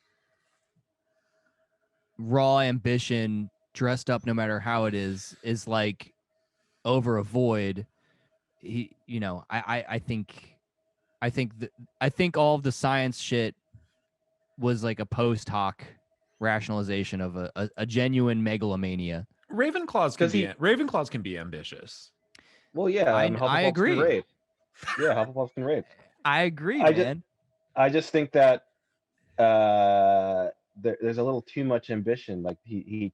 raw ambition dressed up no matter how it is like over a void. I think all of the science shit was like a post hoc rationalization of a genuine megalomania. Ravenclaws can be ambitious. Well, yeah, I agree. Can rape. Yeah, Hufflepuffs can rape. I agree, man. I just think that there's a little too much ambition. Like he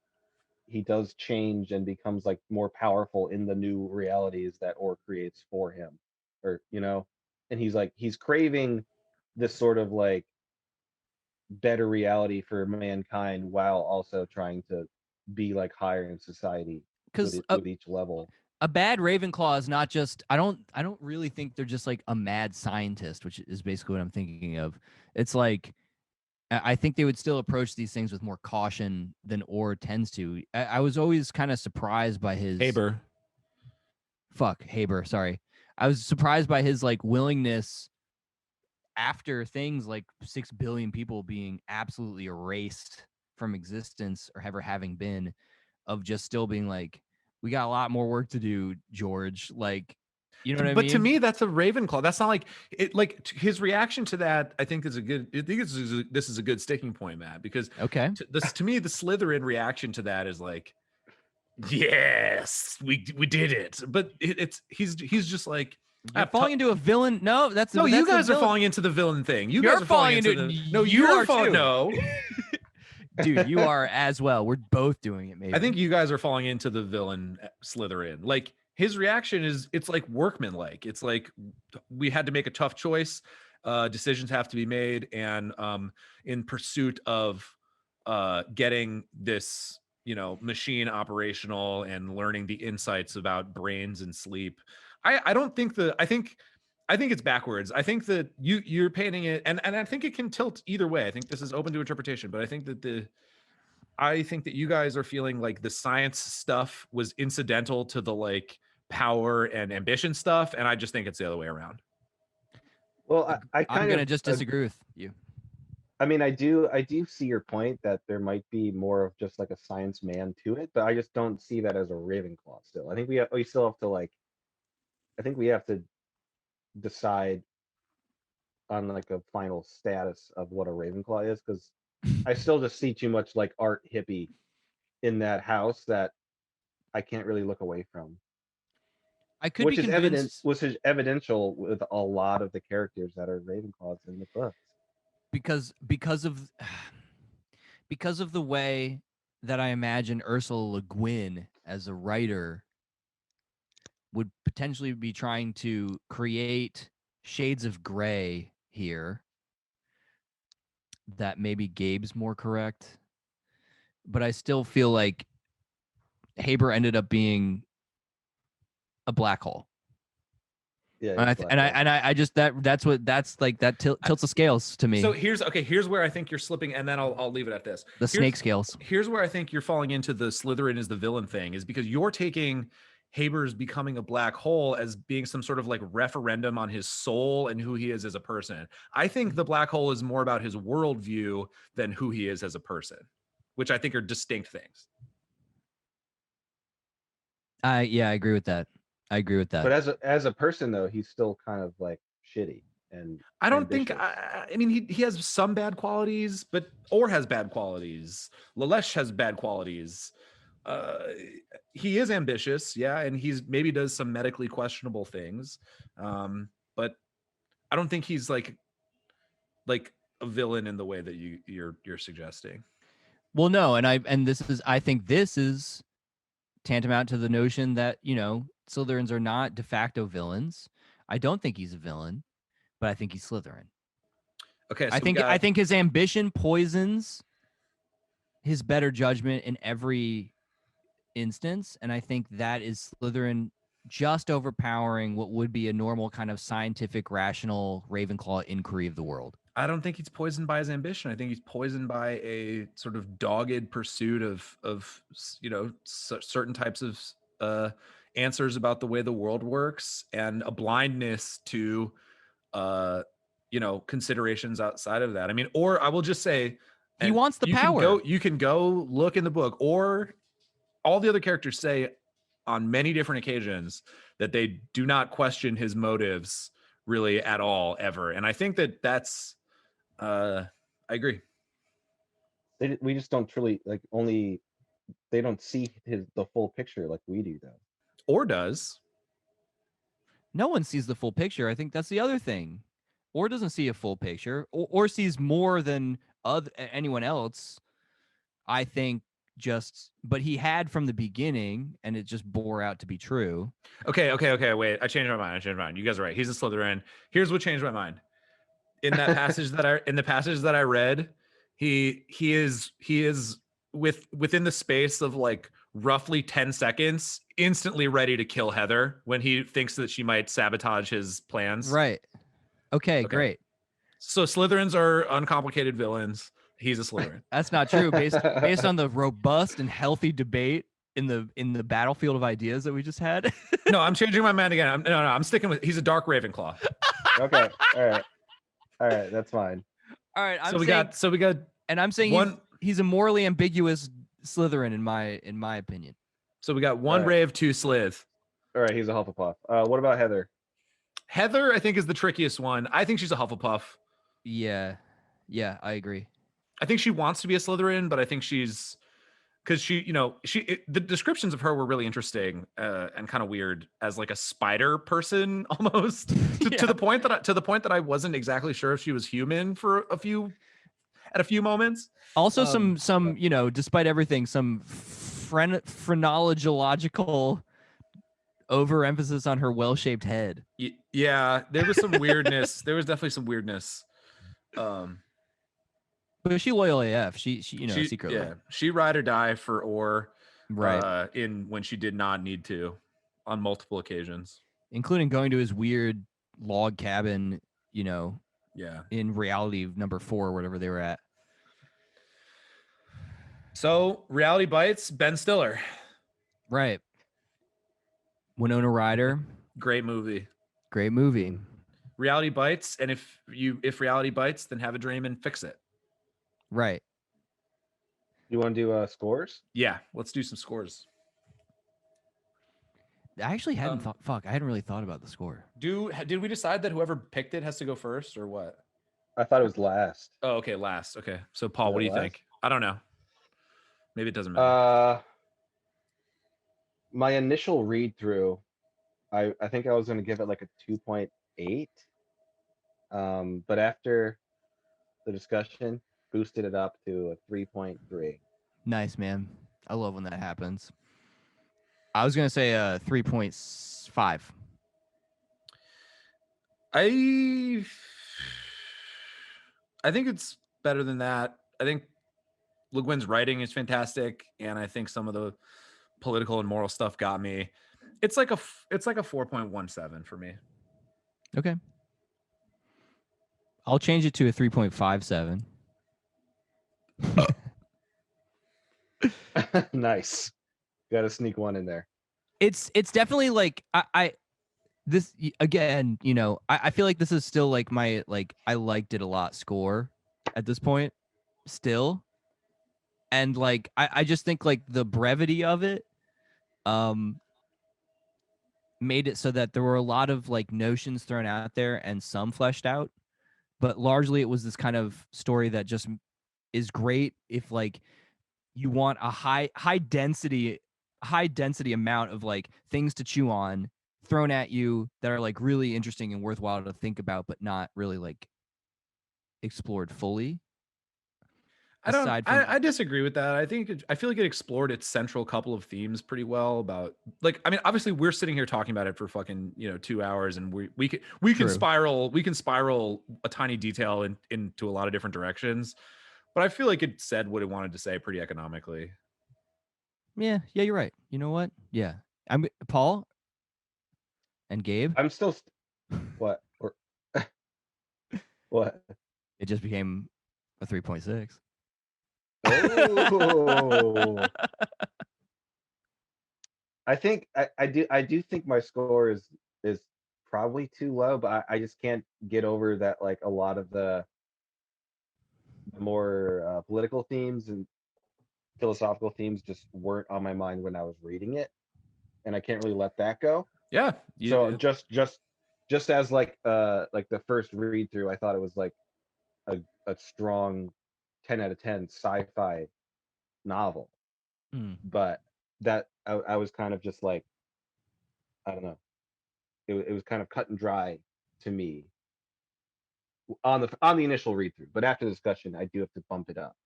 does change and becomes like more powerful in the new realities that Orr creates for him, or and he's craving this sort of like better reality for mankind while also trying to be like higher in society with each level. A bad Ravenclaw is not just I don't really think they're just like a mad scientist, which is basically what I'm thinking of. It's like I think they would still approach these things with more caution than Orr tends to. I was always kind of surprised by his Haber. Sorry. I was surprised by his like willingness after things like 6 billion people being absolutely erased from existence or ever having been, of just still being like, we got a lot more work to do, George. Like, you know what I mean? But to me, that's a Ravenclaw. That's not like it. Like his reaction to that, I think is a good. I think this is a good sticking point, Matt, because okay, to me, the Slytherin reaction to that is like, yes, we did it. But he's just like, you're falling into a villain. No, that's you guys are falling into the villain thing. You You're guys are falling into the no. You are falling. too. No, dude, you are as well. We're both doing it. Maybe I think you guys are falling into the villain Slytherin. Like his reaction is, it's like workmanlike. It's like we had to make a tough choice. Decisions have to be made, and in pursuit of getting this, machine operational and learning the insights about brains and sleep. I don't think I think it's backwards. I think that you're painting it, and I think it can tilt either way. I think this is open to interpretation, but I think that you guys are feeling like the science stuff was incidental to the like power and ambition stuff, and I just think it's the other way around. Well, I'm gonna just disagree with you. I mean, I do see your point that there might be more of just like a science man to it, but I just don't see that as a Ravenclaw still. I think we still have to I think we have to decide on like a final status of what a Ravenclaw is, because I still just see too much like art hippie in that house that I can't really look away from. I could be convinced, which is evidential with a lot of the characters that are Ravenclaws in the books. because of the way that I imagine Ursula Le Guin as a writer would potentially be trying to create shades of gray here that maybe Gabe's more correct, but I still feel like Haber ended up being a black hole. Yeah, and I just that's like that tilts the scales to me. So here's where I think you're slipping, and then I'll leave it at this. Snake scales. Here's where I think you're falling into the Slytherin is the villain thing, is because you're taking Haber's becoming a black hole as being some sort of like referendum on his soul and who he is as a person. I think the black hole is more about his worldview than who he is as a person, which I think are distinct things. I agree with that. But as a person though, he's still kind of like shitty, and I don't ambitious. think. I mean, he has some bad qualities, but Orr has bad qualities. Lalesh has bad qualities. He is ambitious, yeah, and he's maybe does some medically questionable things, but I don't think he's like a villain in the way that you're suggesting. Well, no, and I think this is tantamount to the notion that Slytherins are not de facto villains. I don't think he's a villain, but I think he's Slytherin. Okay, so I think his ambition poisons his better judgment in every instance, and I think that is Slytherin just overpowering what would be a normal kind of scientific, rational Ravenclaw inquiry of the world. I don't think he's poisoned by his ambition. I think he's poisoned by a sort of dogged pursuit of certain types of answers about the way the world works, and a blindness to considerations outside of that. I mean, or I will just say, he wants the power. You can go look in the book, or all the other characters say on many different occasions that they do not question his motives really at all, ever. And I think that's I agree. We just don't truly they don't see the full picture like we do though. Or does. No one sees the full picture. I think that's the other thing. Or doesn't see a full picture, or sees more than anyone else. I think but he had from the beginning, and it just bore out to be true. Okay. Wait, I changed my mind. You guys are right. He's a Slytherin. Here's what changed my mind. In that passage that I read, he is within the space of like roughly 10 seconds, instantly ready to kill Heather when he thinks that she might sabotage his plans. Right. Okay. Great. So Slytherins are uncomplicated villains. He's a Slytherin. That's not true. Based on the robust and healthy debate in the battlefield of ideas that we just had. No, I'm changing my mind again. I'm sticking with. He's a dark Ravenclaw. Okay. All right. That's fine. All right. So we got. And I'm saying he's a morally ambiguous Slytherin in my opinion. So we got one Right. Brave, two Slith. All right, he's a Hufflepuff. What about Heather? Heather, I think, is the trickiest one. I think she's a Hufflepuff. Yeah, I agree. I think she wants to be a Slytherin, but I think she's because she, the descriptions of her were really interesting and kind of weird as like a spider person almost to the point that I wasn't exactly sure if she was human for a few moments. Also, some despite everything, some phrenological overemphasis on her well-shaped head. Yeah, there was some weirdness. There was definitely some weirdness. But she loyal AF. She secretly. Yeah, she ride or die for Orr. Right. When she did not need to, on multiple occasions, including going to his weird log cabin. Yeah. In reality number 4 or whatever they were at. So Reality Bites, Ben Stiller. Right. Winona Ryder. Great movie. Reality Bites, and if reality bites, then have a dream and fix it. Right. You want to do scores? Yeah, let's do some scores. I actually hadn't thought. Fuck, I hadn't really thought about the score. Did we decide that whoever picked it has to go first, or what? I thought it was last. Oh, okay, last. Okay, so Paul, Is what do it you last? think? I don't know. Maybe it doesn't matter. My initial read through, I think I was going to give it like a 2.8. But after the discussion, boosted it up to a 3.3. Nice, man. I love when that happens. I was gonna say 3.5. I think it's better than that. I think Le Guin's writing is fantastic, and I think some of the political and moral stuff got me. It's like a 4.17 for me. Okay. I'll change it to a 3.57. Nice. Got to sneak one in there. It's definitely like this again, I feel like this is still like my I liked it a lot score at this point still. And like I just think like the brevity of it made it so that there were a lot of like notions thrown out there and some fleshed out, but largely it was this kind of story that just is great if like you want a high density amount of like things to chew on thrown at you that are like really interesting and worthwhile to think about, but not really like explored fully. I disagree with that. I feel like it explored its central couple of themes pretty well about like, I mean, obviously we're sitting here talking about it for fucking, 2 hours, and we can spiral a tiny detail into a lot of different directions, but I feel like it said what it wanted to say pretty economically. Yeah, you're right. You know what? Yeah. I'm Paul and Gabe. I'm still what? What? It just became a 3.6. Oh. I think I do think my score is probably too low, but I just can't get over that like a lot of the more political themes and philosophical themes just weren't on my mind when I was reading it, and I can't really let that go. Yeah. So just as like the first read through, I thought it was like a strong 10 out of 10 sci-fi novel. But that I was kind of just like, I don't know, it was kind of cut and dry to me on the initial read through, but after the discussion I do have to bump it up.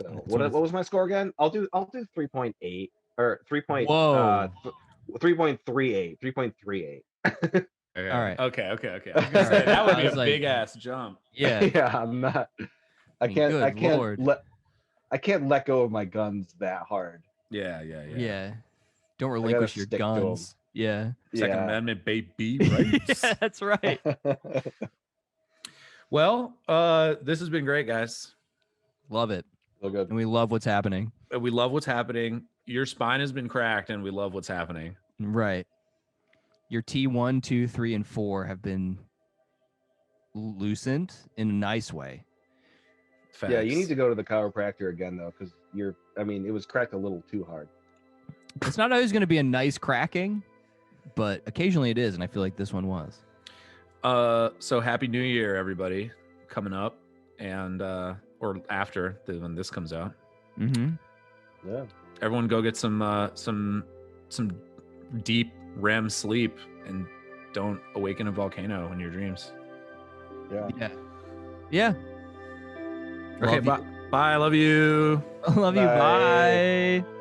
So what was my score again? I'll do 3.8 or 3.38. 3.38. Okay. All right. Okay. I was gonna say, that would be a big ass jump. Yeah. Yeah, I'm not. I can't let go of my guns that hard. Yeah. Don't relinquish your guns. Yeah. Second Amendment, baby, right? Yeah, that's right. Well, this has been great, guys. Love it. So good. And we love what's happening. We love what's happening. Your spine has been cracked, and we love what's happening. Right. Your T1, 2, 3, and 4 have been loosened in a nice way. Yeah, you need to go to the chiropractor again though, because it was cracked a little too hard. It's not always going to be a nice cracking, but occasionally it is, and I feel like this one was. So happy New Year, everybody, coming up, and or after when this comes out. Mm-hmm. Yeah. Everyone, go get some deep REM sleep, and don't awaken a volcano in your dreams. Yeah. Yeah. Yeah. Okay. Bye. Bye. I love you. I love you. Bye. Bye.